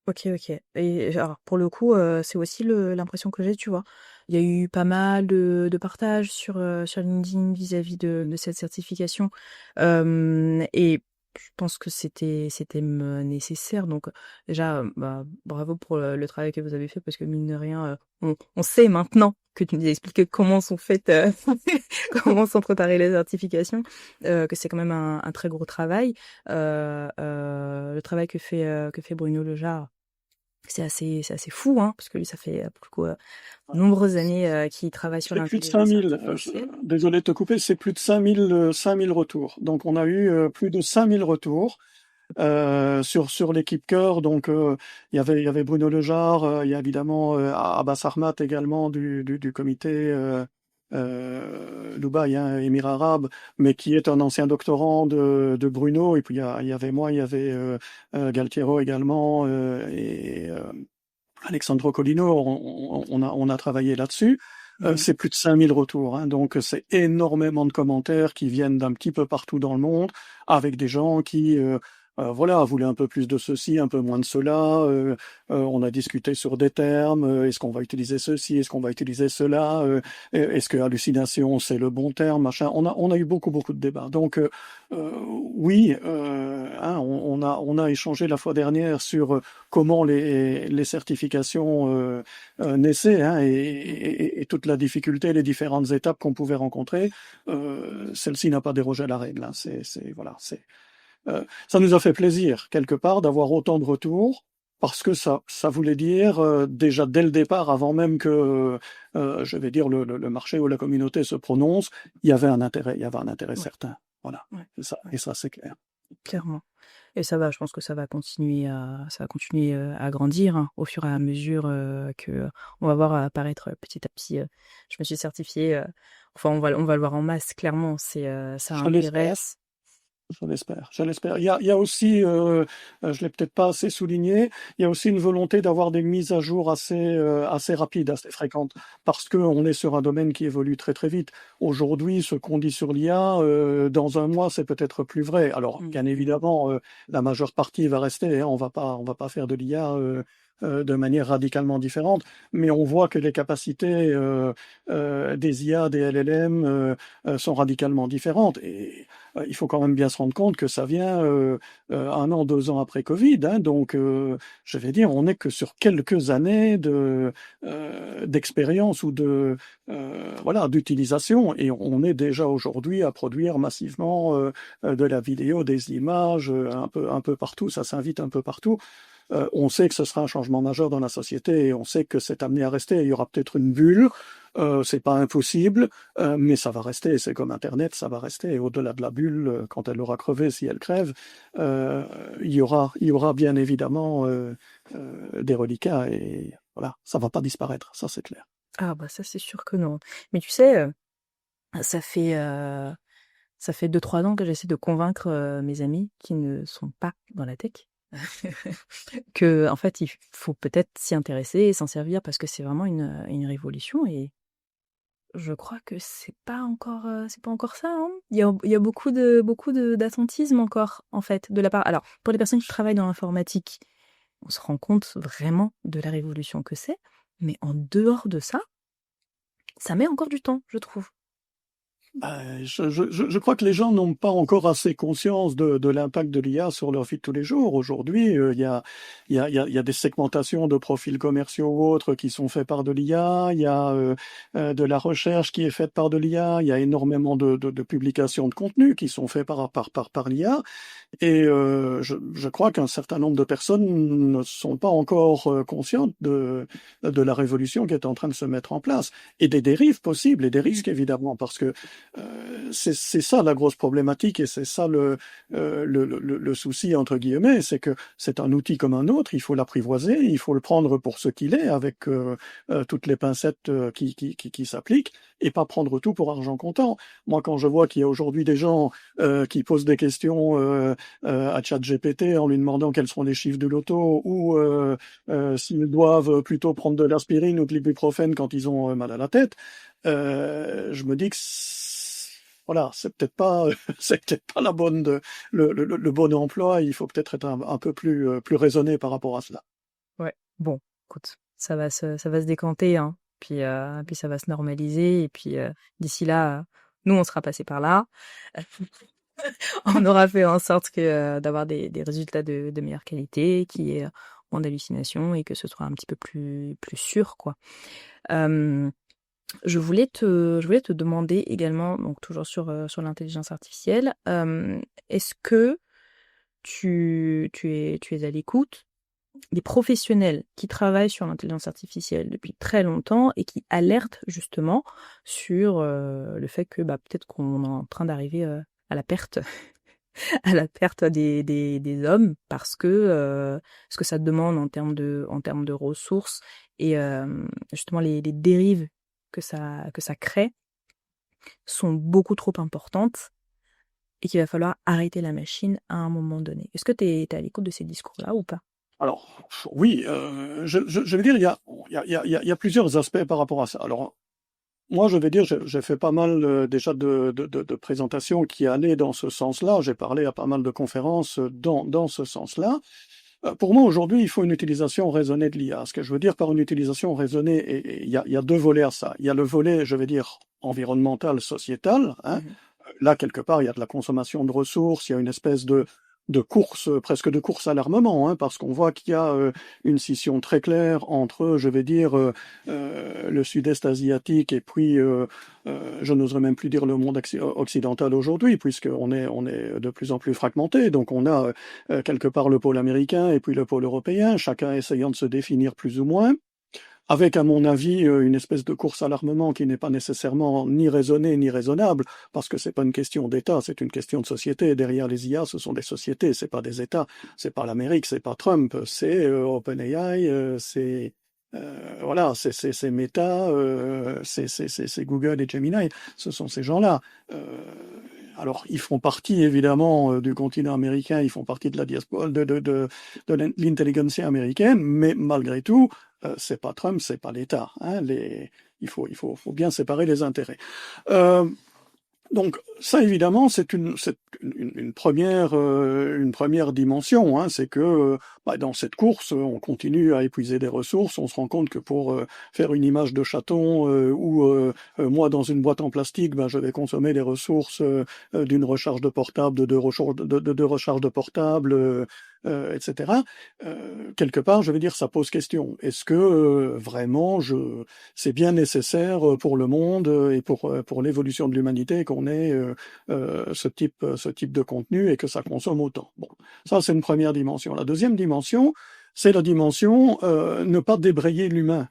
Ok, ok. Et alors, pour le coup, c'est aussi l'impression que j'ai, tu vois. Il y a eu pas mal de partages sur LinkedIn vis-à-vis de cette certification. Et je pense que c'était nécessaire. Donc, déjà, bravo pour le travail que vous avez fait, parce que mine de rien, on sait maintenant que tu nous expliques comment sont faites, comment sont préparées les certifications, que c'est quand même un très gros travail. Le travail que fait Bruno Lejard C'est assez fou, hein, parce que lui, ça fait beaucoup, Ouais. nombreuses années qu'il travaille sur C'est plus de l'intelligence 5000, artificielle. désolé de te couper, c'est plus de 5000 retours. Donc on a eu plus de 5000 retours sur l'équipe cœur. Donc il y avait Bruno Lejar, il y a évidemment Abbas Armat également du comité Dubaï, hein, Émirats Arabes, mais qui est un ancien doctorant de Bruno. Et puis il y avait moi, il y avait Galtiero également et Alexandro Colino. On a travaillé là-dessus. C'est plus de 5000 retours, hein, donc c'est énormément de commentaires qui viennent d'un petit peu partout dans le monde, avec des gens qui voilà, voulaient un peu plus de ceci, un peu moins de cela. On a discuté sur des termes. Est-ce qu'on va utiliser ceci? Est-ce qu'on va utiliser cela? Est-ce que hallucination c'est le bon terme? Machin. On a eu beaucoup de débats. Donc oui, hein, on a échangé la fois dernière sur comment les certifications naissaient, hein, et toute la difficulté, les différentes étapes qu'on pouvait rencontrer. Celle-ci n'a pas dérogé à la règle, hein. Voilà, ça nous a fait plaisir quelque part d'avoir autant de retours parce que ça voulait dire déjà dès le départ, avant même que je vais dire le marché ou la communauté se prononce, il y avait un intérêt Ouais, certain. Voilà, ouais, c'est ça, ouais, et ça c'est clair. clairement. Et ça va, je pense que ça va continuer à grandir, hein, au fur et à mesure que on va voir apparaître petit à petit. Je me suis certifiée. Enfin, on va le voir en masse, clairement. Ça Je l'espère. intéresse. Je l'espère, je l'espère. Il y a aussi, je l'ai peut-être pas assez souligné, il y a aussi une volonté d'avoir des mises à jour assez rapides, assez fréquentes, parce que on est sur un domaine qui évolue très vite. Aujourd'hui, ce qu'on dit sur l'IA, dans un mois, c'est peut-être plus vrai. Alors, Mm. bien évidemment, la majeure partie va rester, hein, on va pas faire de l'IA de manière radicalement différente, mais on voit que les capacités des IA, des LLM sont radicalement différentes. Et il faut quand même bien se rendre compte que ça vient 1 an, 2 ans après Covid, hein, donc je vais dire, on n'est que sur quelques années d'expérience ou voilà, d'utilisation, et on est déjà aujourd'hui à produire massivement de la vidéo, des images, un peu partout, ça s'invite un peu partout. On sait que ce sera un changement majeur dans la société et on sait que c'est amené à rester. Il y aura peut-être une bulle, c'est pas impossible, mais ça va rester. C'est comme Internet, ça va rester. Et au-delà de la bulle, quand elle aura crevé, si elle crève, euh, il y aura bien évidemment des reliquats et voilà, ça va pas disparaître, ça c'est clair. Ah bah ça c'est sûr que non. Mais tu sais, ça fait euh, ça fait 2 3 ans que j'essaie de convaincre mes amis qui ne sont pas dans la tech que en fait il faut peut-être s'y intéresser et s'en servir parce que c'est vraiment une révolution et je crois que c'est pas encore ça, hein. Il y a beaucoup de d'attentisme encore en fait de la part. Alors pour les personnes qui travaillent dans l'informatique, on se rend compte vraiment de la révolution que c'est, mais en dehors de ça, ça met encore du temps, je trouve. Je crois que les gens n'ont pas encore assez conscience de l'impact de l'IA sur leur vie de tous les jours. Aujourd'hui, il y a des segmentations de profils commerciaux ou autres qui sont faits par de l'IA. Il y a de la recherche qui est faite par de l'IA. Il y a énormément de publications de contenu qui sont faits par l'IA. Et je crois qu'un certain nombre de personnes ne sont pas encore conscientes de la révolution qui est en train de se mettre en place et des dérives possibles et des risques évidemment, parce que c'est ça la grosse problématique et c'est ça le souci entre guillemets, c'est que c'est un outil comme un autre, il faut l'apprivoiser, il faut le prendre pour ce qu'il est avec toutes les pincettes qui s'appliquent et pas prendre tout pour argent comptant. Moi, quand je vois qu'il y a aujourd'hui des gens qui posent des questions à ChatGPT en lui demandant quels seront les chiffres de l'auto ou s'ils doivent plutôt prendre de l'aspirine ou de l'ibuprofène quand ils ont mal à la tête, je me dis que voilà, c'est peut-être pas, c'est peut-être pas le bon emploi. Il faut peut-être être un peu plus raisonné par rapport à cela. Ouais. Bon, écoute, ça va se décanter, hein. Puis ça va se normaliser. Et puis d'ici là, nous, on sera passé par là. On aura fait en sorte que d'avoir des résultats de meilleure qualité, qui est moins d'hallucinations et que ce soit un petit peu plus sûr, quoi. Euh, je voulais te demander également, donc toujours sur l'intelligence artificielle, est-ce que tu es à l'écoute des professionnels qui travaillent sur l'intelligence artificielle depuis très longtemps et qui alertent justement sur le fait que peut-être qu'on est en train d'arriver à la perte à la perte des hommes parce que ce que ça demande en termes de ressources et justement les dérives que ça crée sont beaucoup trop importantes et qu'il va falloir arrêter la machine à un moment donné. Est-ce que tu es à l'écoute de ces discours-là ou pas? Alors, oui, je veux dire, il y a plusieurs aspects par rapport à ça. Alors, moi, je vais dire, j'ai fait pas mal déjà de présentations qui allaient dans ce sens-là. J'ai parlé à pas mal de conférences dans ce sens-là. Pour moi, aujourd'hui, il faut une utilisation raisonnée de l'IA. Ce que je veux dire par une utilisation raisonnée, et il y a deux volets à ça. Il y a le volet, je vais dire, environnemental, sociétal, hein. Là, quelque part, il y a de la consommation de ressources, il y a une espèce de course, presque de course à l'armement, hein, parce qu'on voit qu'il y a une scission très claire entre, je vais dire, le sud-est asiatique et puis, je n'oserais même plus dire le monde occidental aujourd'hui, puisqu'on est de plus en plus fragmenté. Donc on a quelque part le pôle américain et puis le pôle européen, chacun essayant de se définir plus ou moins, avec, à mon avis, une espèce de course à l'armement qui n'est pas nécessairement ni raisonnée ni raisonnable, parce que c'est pas une question d'État, c'est une question de société. Derrière les IA, ce sont des sociétés, c'est pas des États, c'est pas l'Amérique, c'est pas Trump, c'est OpenAI, voilà, c'est Meta, c'est Google et Gemini, ce sont ces gens-là. Alors, ils font partie évidemment du continent américain, ils font partie de la diaspora, de l'intelligentsia américaine, mais malgré tout, c'est pas Trump, c'est pas l'État. Hein, il faut bien séparer les intérêts. Donc ça évidemment c'est une première dimension, hein, c'est que dans cette course on continue à épuiser des ressources, on se rend compte que pour faire une image de chaton ou moi dans une boîte en plastique, je vais consommer les ressources d'une recharge de portable, de recharge de portable, etc. Quelque part, je veux dire, ça pose question. Est-ce que vraiment c'est bien nécessaire pour le monde et pour l'évolution de l'humanité qu'on ait ce type de contenu et que ça consomme autant. Bon, ça c'est une première dimension. La deuxième dimension, c'est la dimension ne pas débrayer l'humain.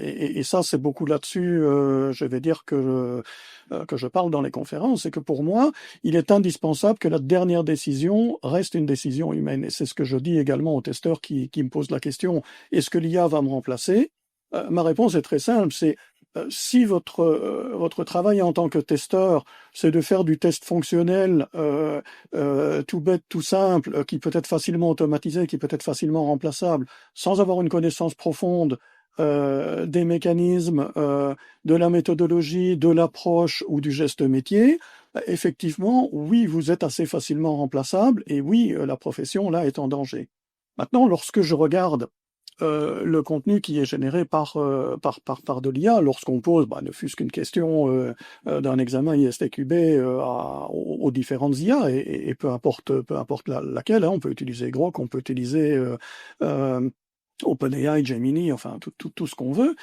Et ça, c'est beaucoup là-dessus, je vais dire que je parle dans les conférences, c'est que pour moi, il est indispensable que la dernière décision reste une décision humaine. Et c'est ce que je dis également aux testeurs qui me posent la question, est-ce que l'IA va me remplacer? Ma réponse est très simple, c'est si votre travail en tant que testeur, c'est de faire du test fonctionnel tout bête, tout simple, qui peut être facilement automatisé, qui peut être facilement remplaçable, sans avoir une connaissance profonde des mécanismes, de la méthodologie, de l'approche ou du geste métier, effectivement, oui, vous êtes assez facilement remplaçable et oui, la profession là est en danger. Maintenant, lorsque je regarde le contenu qui est généré par de l'IA, lorsqu'on pose, ne fût-ce qu'une question d'un examen ISTQB aux différentes IA, et peu importe laquelle, hein, on peut utiliser Grok, on peut utiliser OpenAI, Gemini, enfin tout ce qu'on veut,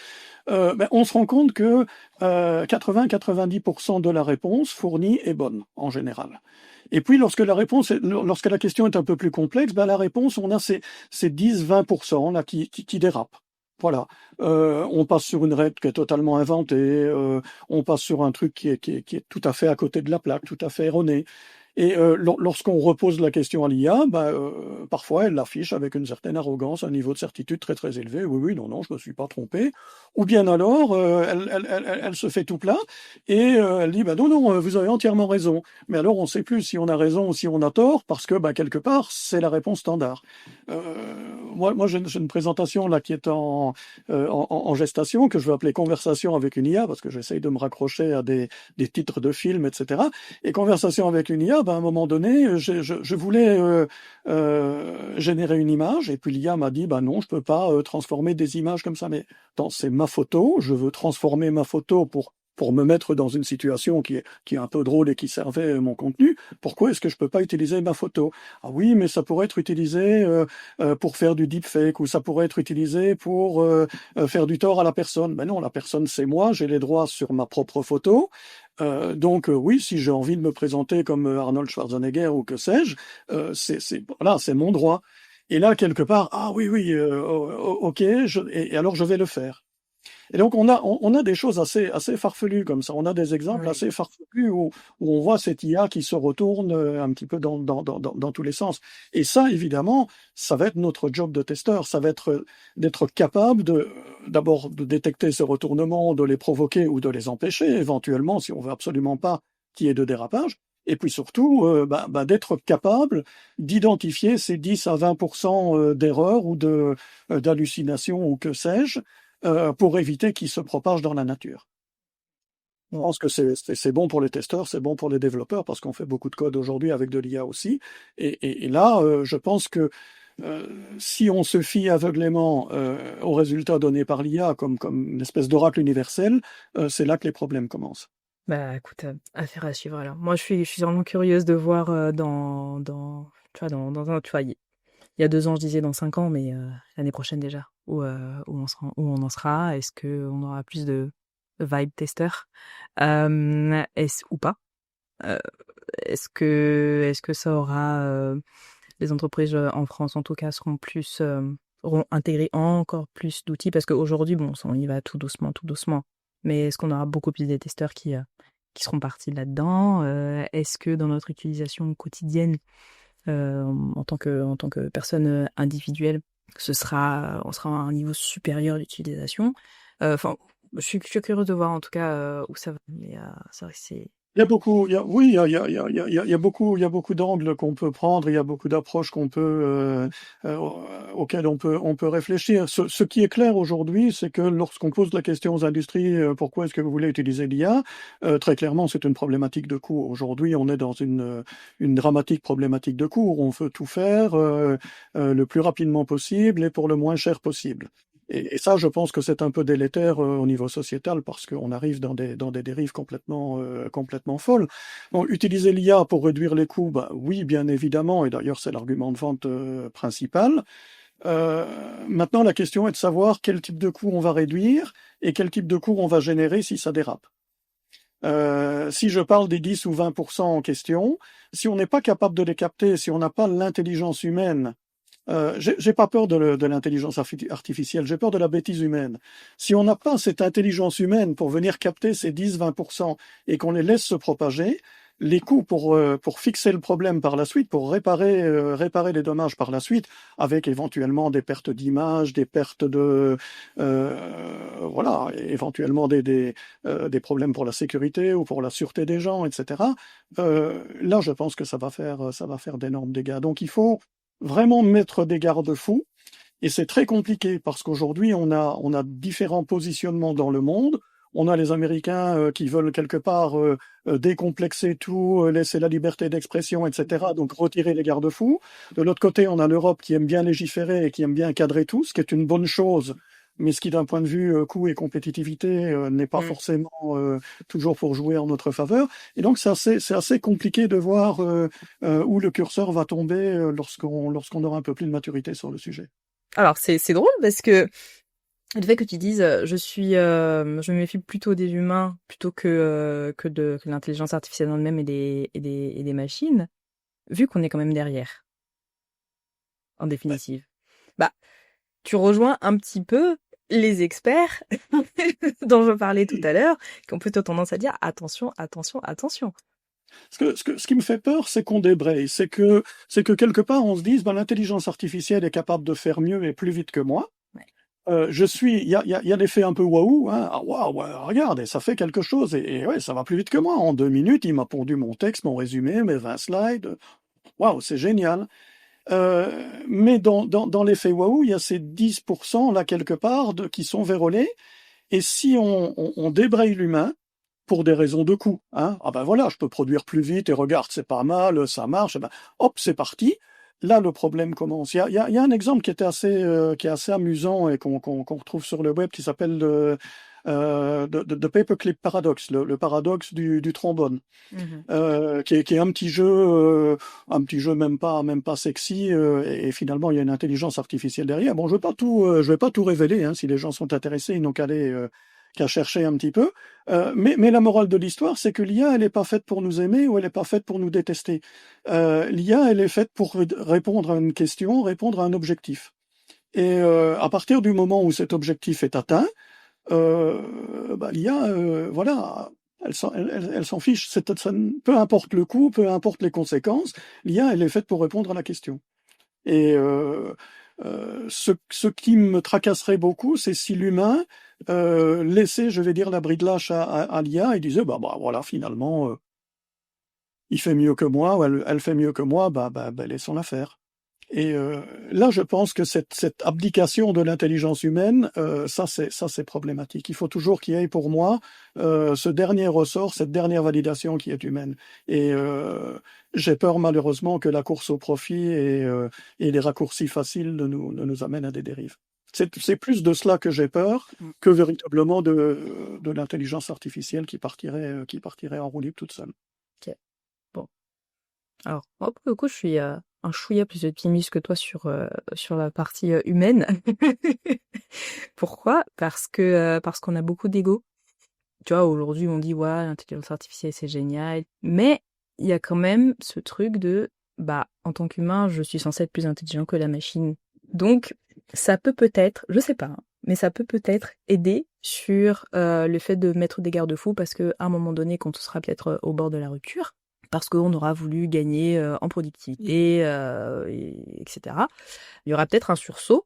on se rend compte que 80-90% de la réponse fournie est bonne en général. Et puis lorsque la question est un peu plus complexe, la réponse, on a ces 10-20% là qui dérapent. Voilà, on passe sur une règle qui est totalement inventée, on passe sur un truc qui est tout à fait à côté de la plaque, tout à fait erroné. Et lorsqu'on repose la question à l'IA, parfois elle l'affiche avec une certaine arrogance, un niveau de certitude très très élevé. Oui, oui, non, je me suis pas trompé. Ou bien alors, elle se fait tout plat et elle dit, non, vous avez entièrement raison. Mais alors, on ne sait plus si on a raison ou si on a tort, parce que quelque part, c'est la réponse standard. Moi, j'ai une présentation là qui est en gestation, que je vais appeler Conversation avec une IA, parce que j'essaye de me raccrocher à des titres de films, etc. Et Conversation avec une IA, à un moment donné, je voulais générer une image, et puis l'IA m'a dit, non, je peux pas transformer des images comme ça. Mais attends, c'est ma photo, je veux transformer ma photo pour me mettre dans une situation qui est un peu drôle et qui servait mon contenu. Pourquoi est-ce que je peux pas utiliser ma photo? Ah oui, mais ça pourrait être utilisé pour faire du deepfake, ou ça pourrait être utilisé pour faire du tort à la personne. Ben non, la personne c'est moi, j'ai les droits sur ma propre photo. Donc oui, si j'ai envie de me présenter comme Arnold Schwarzenegger ou que sais-je, c'est mon droit. Et là, quelque part, ah oui, oui, ok, et alors je vais le faire. Et donc on a des choses assez farfelues comme ça. On a des exemples Oui. assez farfelus où on voit cette IA qui se retourne un petit peu dans tous les sens. Et ça, évidemment, ça va être notre job de testeur. Ça va être d'être capable d'abord de détecter ces retournements, de les provoquer ou de les empêcher, éventuellement, si on veut absolument pas qu'il y ait de dérapage. Et puis surtout, d'être capable d'identifier ces 10 à 20% d'erreurs ou d'hallucinations ou que sais-je, pour éviter qu'ils se propagent dans la nature. Je Bon. pense que c'est bon pour les testeurs, c'est bon pour les développeurs, parce qu'on fait beaucoup de code aujourd'hui avec de l'IA aussi. Et là, je pense que euh, si on se fie aveuglément aux résultats donnés par l'IA comme une espèce d'oracle universel, c'est là que les problèmes commencent. Bah écoute, affaire à suivre alors. Moi je suis vraiment curieuse de voir tu vois, tu vois, il y a 2 ans je disais dans 5 ans, mais l'année prochaine déjà, où on en sera. Est-ce qu'on aura plus de vibe tester ou pas? Euh, est-ce que ça aura les entreprises en France en tout cas auront intégré encore plus d'outils parce qu'aujourd'hui bon on y va tout doucement, mais est-ce qu'on aura beaucoup plus des testeurs qui seront partis là-dedans? Est-ce que dans notre utilisation quotidienne en tant que personne individuelle on sera à un niveau supérieur d'utilisation? Enfin, je suis curieuse de voir en tout cas où ça va, mais c'est vrai que c'est Il y a beaucoup, oui, il y a beaucoup, il y a beaucoup d'angles qu'on peut prendre, il y a beaucoup d'approches euh, auxquelles on peut réfléchir. Ce qui est clair aujourd'hui, c'est que lorsqu'on pose la question aux industries, pourquoi est-ce que vous voulez utiliser l'IA, très clairement, c'est une problématique de coût. Aujourd'hui, on est dans une dramatique problématique de coût. On veut tout faire le plus rapidement possible et pour le moins cher possible. Et ça, je pense que c'est un peu délétère au niveau sociétal parce qu'on arrive dans des dérives complètement folles. Bon, utiliser l'IA pour réduire les coûts, bah, oui, bien évidemment, et d'ailleurs c'est l'argument de vente principal. Euh, Maintenant, la question est de savoir quel type de coût on va réduire et quel type de coût on va générer si ça dérape. Si je parle des 10 ou 20% en question, si on n'est pas capable de les capter, si on n'a pas l'intelligence humaine, j'ai pas peur de l'intelligence artificielle, j'ai peur de la bêtise humaine. Si on n'a pas cette intelligence humaine pour venir capter ces 10-20% et qu'on les laisse se propager, les coûts pour fixer le problème par la suite, pour réparer les dommages par la suite, avec éventuellement des pertes d'image, des pertes voilà, éventuellement des problèmes pour la sécurité ou pour la sûreté des gens, etc. Là, je pense que ça va faire d'énormes dégâts. Donc, il faut vraiment mettre des garde-fous. Et c'est très compliqué parce qu'aujourd'hui, on a différents positionnements dans le monde. On a les Américains qui veulent quelque part décomplexer tout, laisser la liberté d'expression, etc. Donc retirer les garde-fous. De l'autre côté, on a l'Europe qui aime bien légiférer et qui aime bien cadrer tout, ce qui est une bonne chose, mais ce qui, d'un point de vue coût et compétitivité, n'est pas Mm. forcément toujours pour jouer en notre faveur. Et donc c'est assez compliqué de voir où le curseur va tomber lorsqu'on aura un peu plus de maturité sur le sujet. Alors c'est drôle parce que le fait que tu dises je me méfie plutôt des humains plutôt que l'intelligence artificielle en elle-même et des machines, vu qu'on est quand même derrière, en Ouais. définitive. Bah, tu rejoins un petit peu les experts dont je parlais tout à l'heure, qui ont plutôt tendance à dire attention, attention, attention. Ce qui me fait peur, c'est qu'on débraye. C'est que quelque part, on se dise, ben, l'intelligence artificielle est capable de faire mieux et plus vite que moi. Ouais. Il y a l'effet un peu waouh, hein. Ah, waouh, ouais, regarde, et ça fait quelque chose, et ouais, ça va plus vite que moi. En 2 minutes, il m'a pondu mon texte, mon résumé, mes 20 slides. Waouh, c'est génial. Mais dans l'effet waouh, il y a ces 10% là quelque part qui sont vérolés. Et si on débraye l'humain, pour des raisons de coût, hein, ah ben voilà, je peux produire plus vite et regarde, c'est pas mal, ça marche, eh ben, hop, c'est parti. Là, le problème commence. Il y a un exemple qui est assez amusant et qu'on retrouve sur le web qui s'appelle the Paperclip Paradox, le paradoxe du trombone, Mhm. qui est un petit jeu même pas sexy, et finalement il y a une intelligence artificielle derrière. Bon, je vais pas tout révéler, hein, si les gens sont intéressés, ils n'ont qu'à chercher un petit peu. Mais la morale de l'histoire, c'est que l'IA, elle n'est pas faite pour nous aimer ou elle n'est pas faite pour nous détester. L'IA, elle est faite pour répondre à une question, répondre à un objectif. Et à partir du moment où cet objectif est atteint, l'IA, voilà, elle s'en fiche. Peu importe le coût, peu importe les conséquences, l'IA, elle est faite pour répondre à la question. Et ce qui me tracasserait beaucoup, c'est si l'humain laissait, je vais dire, la bride lâche à l'IA et disait, voilà, finalement, il fait mieux que moi, ou elle fait mieux que moi, laissons-la faire. Et là, je pense que cette abdication de l'intelligence humaine, ça c'est problématique. Il faut toujours qu'il y ait pour moi ce dernier ressort, cette dernière validation qui est humaine. Et j'ai peur malheureusement que la course au profit et les raccourcis faciles nous amènent à des dérives. C'est plus de cela que j'ai peur que véritablement de l'intelligence artificielle qui partirait en roue libre toute seule. Ok. Bon. Alors, moi, pour le coup, je suis un chouïa plus optimiste que toi sur la partie humaine. Pourquoi? Parce qu'on a beaucoup d'ego. Tu vois, aujourd'hui, on dit, ouais, l'intelligence artificielle, c'est génial. Mais il y a quand même ce truc de, en tant qu'humain, je suis censé être plus intelligent que la machine. Donc, ça peut-être, je sais pas, hein, mais ça peut peut-être aider sur le fait de mettre des garde-fous parce qu'à un moment donné, quand on sera peut-être au bord de la rupture, parce qu'on aura voulu gagner en productivité, etc., il y aura peut-être un sursaut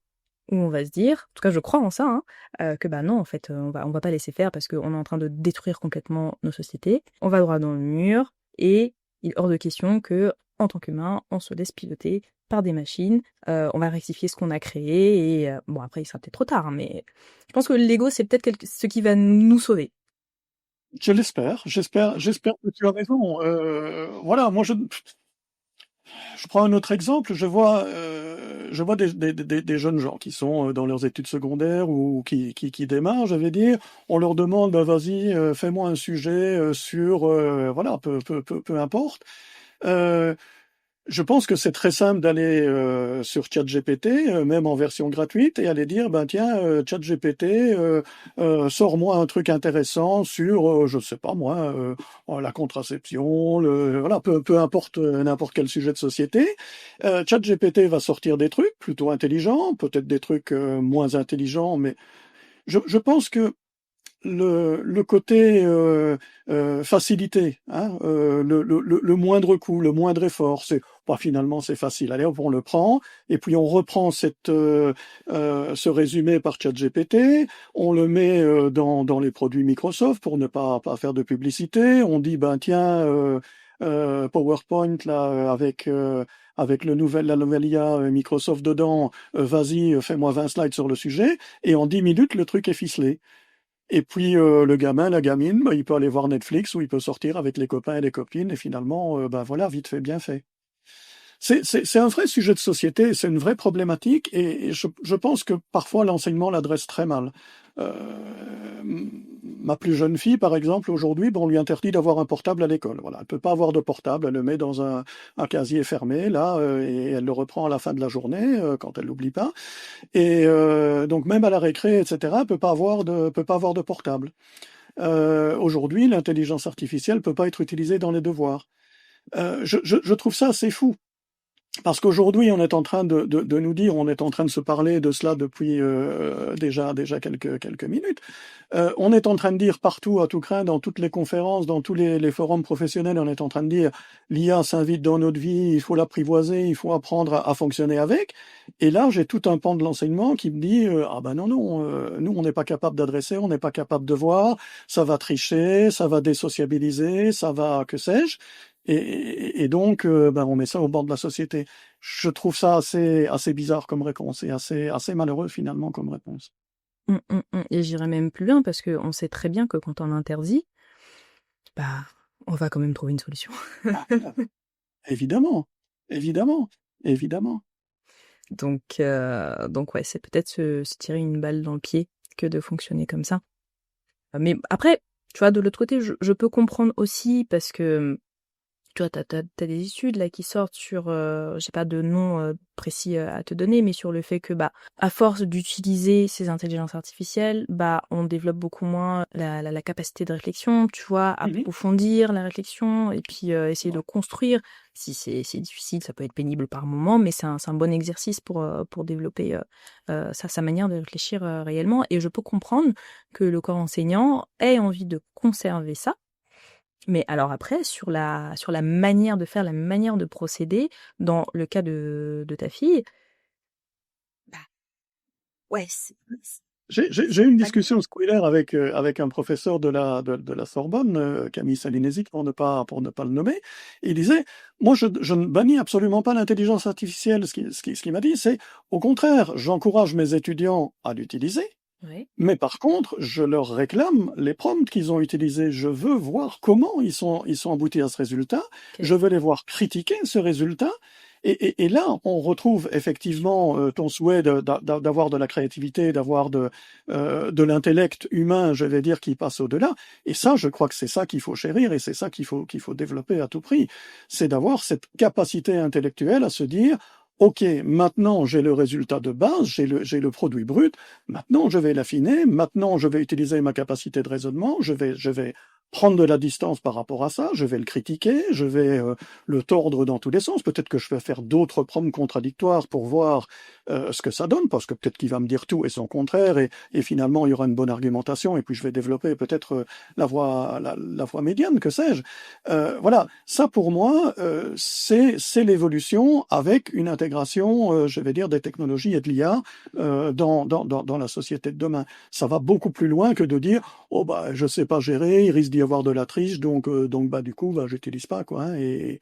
où on va se dire, en tout cas je crois en ça, que non, en fait, on va pas laisser faire parce qu'on est en train de détruire complètement nos sociétés. On va droit dans le mur et il est hors de question que, en tant qu'humain, on se laisse piloter par des machines. On va rectifier ce qu'on a créé et après il sera peut-être trop tard, mais je pense que l'ego c'est peut-être ce qui va nous sauver. Je l'espère, j'espère que tu as raison. Voilà, moi je prends un autre exemple. Je vois des jeunes gens qui sont dans leurs études secondaires ou qui démarrent, je vais dire. On leur demande, vas-y, fais-moi un sujet sur, voilà, peu importe. Je pense que c'est très simple d'aller sur ChatGPT, même en version gratuite, et aller dire, tiens, ChatGPT, sors-moi un truc intéressant sur, je sais pas moi, la contraception, voilà, peu importe n'importe quel sujet de société. ChatGPT va sortir des trucs plutôt intelligents, peut-être des trucs moins intelligents, mais je pense que le côté facilité, hein, le moindre coût, le moindre effort, finalement c'est facile. Allez, hop, on le prend et puis on reprend ce résumé par ChatGPT, on le met dans les produits Microsoft pour ne pas faire de publicité. On dit tiens PowerPoint là avec la nouvelle IA Microsoft dedans, vas-y, fais-moi 20 slides sur le sujet, et en 10 minutes, le truc est ficelé. Et puis le gamin, la gamine, il peut aller voir Netflix ou il peut sortir avec les copains et les copines et finalement, voilà, vite fait, bien fait. C'est un vrai sujet de société, c'est une vraie problématique et je pense que parfois l'enseignement l'adresse très mal. Ma plus jeune fille, par exemple, aujourd'hui, on lui interdit d'avoir un portable à l'école. Voilà, elle peut pas avoir de portable, elle le met dans un casier fermé là et elle le reprend à la fin de la journée quand elle l'oublie pas. Et donc même à la récré, etc., peut pas avoir de portable. Aujourd'hui, l'intelligence artificielle peut pas être utilisée dans les devoirs. Je trouve ça assez fou. Parce qu'aujourd'hui, on est en train de nous dire, on est en train de se parler de cela depuis déjà quelques minutes. On est en train de dire partout, à tout craint, dans toutes les conférences, dans tous les forums professionnels, on est en train de dire l'IA s'invite dans notre vie, il faut l'apprivoiser, il faut apprendre à fonctionner avec. Et là, j'ai tout un pan de l'enseignement qui me dit non, nous on n'est pas capable d'adresser, on n'est pas capable de voir, ça va tricher, ça va désociabiliser, ça va que sais-je. Et donc, on met ça au bord de la société. Je trouve ça assez bizarre comme réponse et assez malheureux finalement comme réponse. Et j'irais même plus loin parce qu'on sait très bien que quand on interdit, on va quand même trouver une solution. Évidemment, évidemment, évidemment. Donc ouais, c'est peut-être se tirer une balle dans le pied que de fonctionner comme ça. Mais après, tu vois, de l'autre côté, je peux comprendre aussi parce que tu vois, t'as des études là qui sortent sur, j'ai pas de nom précis à te donner, mais sur le fait que bah à force d'utiliser ces intelligences artificielles, bah on développe beaucoup moins la capacité de réflexion, tu vois, Mhm. approfondir la réflexion et puis essayer de construire. Si c'est difficile, ça peut être pénible par moment, mais c'est un bon exercice pour développer sa manière de réfléchir réellement. Et je peux comprendre que le corps enseignant ait envie de conserver ça. Mais alors après, sur la manière de faire, la manière de procéder, dans le cas de ta fille, bah ouais, J'ai eu une discussion similaire avec un professeur de la Sorbonne, Camille Salinesi, pour ne pas le nommer. Et il disait, moi, je ne bannis absolument pas l'intelligence artificielle. Ce qu'il m'a dit, c'est, au contraire, j'encourage mes étudiants à l'utiliser. ouais, Mais par contre, je leur réclame les prompts qu'ils ont utilisés. Je veux voir comment ils sont aboutis à ce résultat. ok, Je veux les voir critiquer ce résultat. Et là, on retrouve effectivement ton souhait d'avoir de la créativité, d'avoir de l'intellect humain, je vais dire, qui passe au-delà. Et ça, je crois que c'est ça qu'il faut chérir et c'est ça qu'il faut développer à tout prix. C'est d'avoir cette capacité intellectuelle à se dire, OK, maintenant j'ai le résultat de base, j'ai le produit brut. Maintenant, je vais l'affiner. Maintenant, je vais utiliser ma capacité de raisonnement. Je vais prendre de la distance par rapport à ça. Je vais le critiquer. Je vais le tordre dans tous les sens. Peut-être que je vais faire d'autres prompts contradictoires pour voir ce que ça donne, parce que peut-être qu'il va me dire tout et son contraire, et finalement il y aura une bonne argumentation, et puis je vais développer peut-être la voie médiane, que sais-je. Voilà, ça pour moi, c'est l'évolution avec une intégration, je vais dire, des technologies et de l'IA dans la société de demain. Ça va beaucoup plus loin que de dire oh bah je sais pas gérer, il risque d'y avoir de la triche, donc bah du coup bah j'utilise pas quoi. Hein, et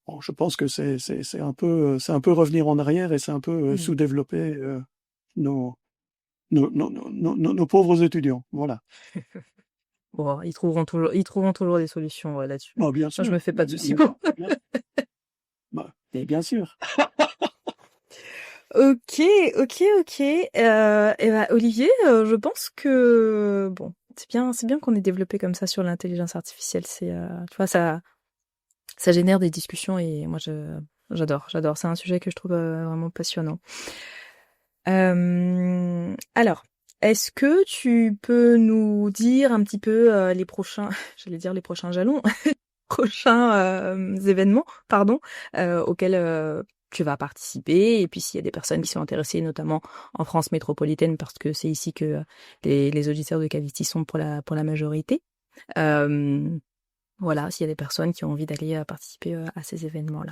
bon, je pense que c'est un peu revenir en arrière et c'est un peu hmm. sous-développer nos, nos pauvres étudiants. Voilà. Bon, ils trouveront toujours des solutions là-dessus. Bah, bien Moi, je me sûr, fais pas de soucis. bien sûr, bien sûr. Bah, et bien sûr. Ok, ok, ok. Et ben Olivier, je pense que bon, c'est bien qu'on ait développé comme ça sur l'intelligence artificielle. Tu vois, ça génère des discussions et moi j'adore. C'est un sujet que je trouve vraiment passionnant. Alors, est-ce que tu peux nous dire un petit peu les prochains, j'allais dire les prochains jalons, prochains événements, pardon, auxquels tu vas participer, et puis s'il y a des personnes qui sont intéressées, notamment en France métropolitaine, parce que c'est ici que les auditeurs de Cavity sont pour la majorité. Euh, voilà, s'il y a des personnes qui ont envie d'aller participer à ces événements-là.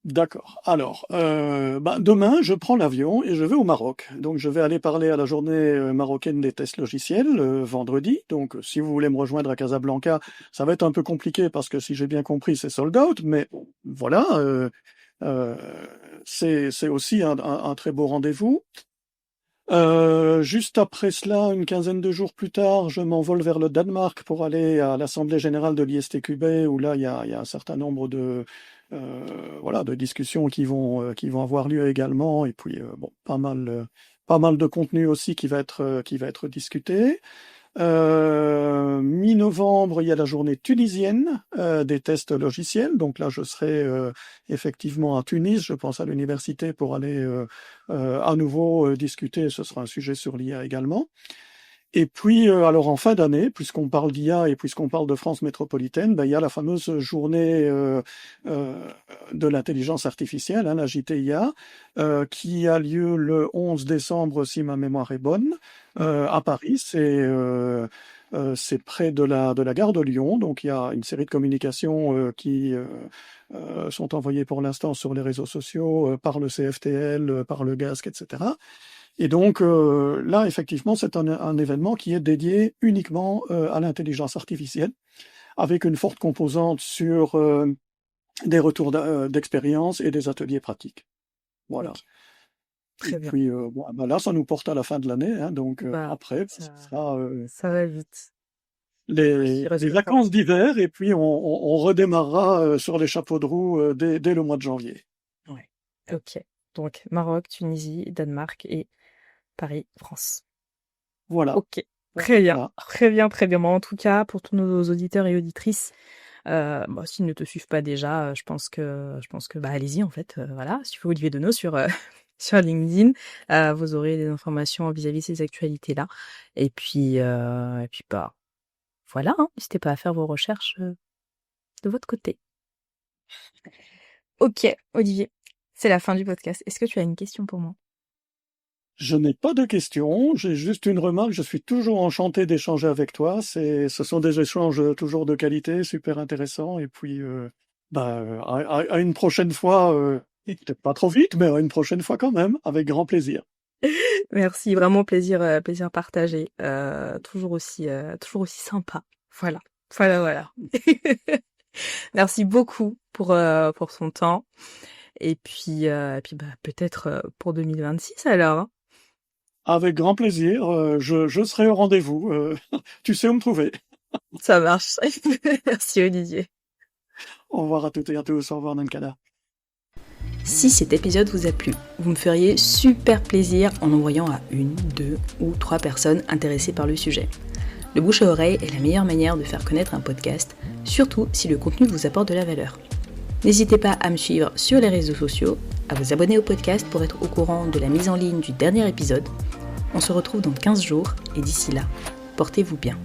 D'accord. Alors, bah, demain, je prends l'avion et je vais au Maroc. Donc, je vais aller parler à la journée marocaine des tests logiciels vendredi. Donc, si vous voulez me rejoindre à Casablanca, ça va être un peu compliqué parce que si j'ai bien compris, c'est sold out. Mais voilà, euh, c'est aussi un très beau rendez-vous. Juste après cela, une quinzaine de jours plus tard, je m'envole vers le Danemark pour aller à l'Assemblée générale de l'ISTQB, où là, il y a un certain nombre voilà, de discussions qui vont avoir lieu également, et puis bon, pas mal de contenu aussi qui va être discuté. Mi-novembre, il y a la journée tunisienne des tests logiciels. Donc là, je serai effectivement à Tunis, je pense à l'université pour aller à nouveau discuter. Ce sera un sujet sur l'IA également. Et puis, alors en fin d'année, puisqu'on parle d'IA et puisqu'on parle de France métropolitaine, ben, il y a la fameuse journée de l'intelligence artificielle, hein, la JTIA, qui a lieu le 11 décembre, si ma mémoire est bonne, à Paris. C'est près de la gare de Lyon, donc il y a une série de communications qui sont envoyées pour l'instant sur les réseaux sociaux par le CFTL, par le GASC, etc. Et donc là, effectivement, c'est un événement qui est dédié uniquement à l'intelligence artificielle, avec une forte composante sur des retours d'expérience et des ateliers pratiques. Voilà. Ok, Et très bien. puis bon, bah là, ça nous porte à la fin de l'année, hein, donc Bah, après, ce ça, sera ça va vite. Il les reste pas. vacances d'hiver, et puis on redémarrera sur les chapeaux de roue dès le mois de janvier. Ouais. Ok. Donc, Maroc, Tunisie, Danemark et Paris, France. Voilà. Ok. Très bien. Voilà. Très bien, très bien. Bon, en tout cas, pour tous nos auditeurs et auditrices, S'ils ne te suivent pas déjà, je pense que allez-y en fait. Voilà, suivez Olivier Deneau sur sur LinkedIn. Vous aurez des informations vis-à-vis de ces actualités-là. Et puis voilà, hein, n'hésitez pas à faire vos recherches de votre côté. Ok, Olivier, c'est la fin du podcast. Est-ce que tu as une question pour moi? Je n'ai pas de questions, j'ai juste une remarque, je suis toujours enchanté d'échanger avec toi, ce sont des échanges toujours de qualité, super intéressants, et puis à une prochaine fois, peut-être pas trop vite, mais à une prochaine fois quand même, avec grand plaisir. Merci, vraiment plaisir partagé. Toujours aussi sympa. Voilà. Voilà. Merci beaucoup pour son temps. Et puis peut-être pour 2026 alors. Hein. Avec grand plaisir, je serai au rendez-vous, tu sais où me trouver. Ça marche. Merci Olivier. Au revoir à toutes et à tous, au revoir Nankada. Si cet épisode vous a plu, vous me feriez super plaisir en envoyant à 1, 2 ou 3 personnes intéressées par le sujet. Le bouche à oreille est la meilleure manière de faire connaître un podcast, surtout si le contenu vous apporte de la valeur. N'hésitez pas à me suivre sur les réseaux sociaux, à vous abonner au podcast pour être au courant de la mise en ligne du dernier épisode. On se retrouve dans 15 jours et d'ici là, portez-vous bien.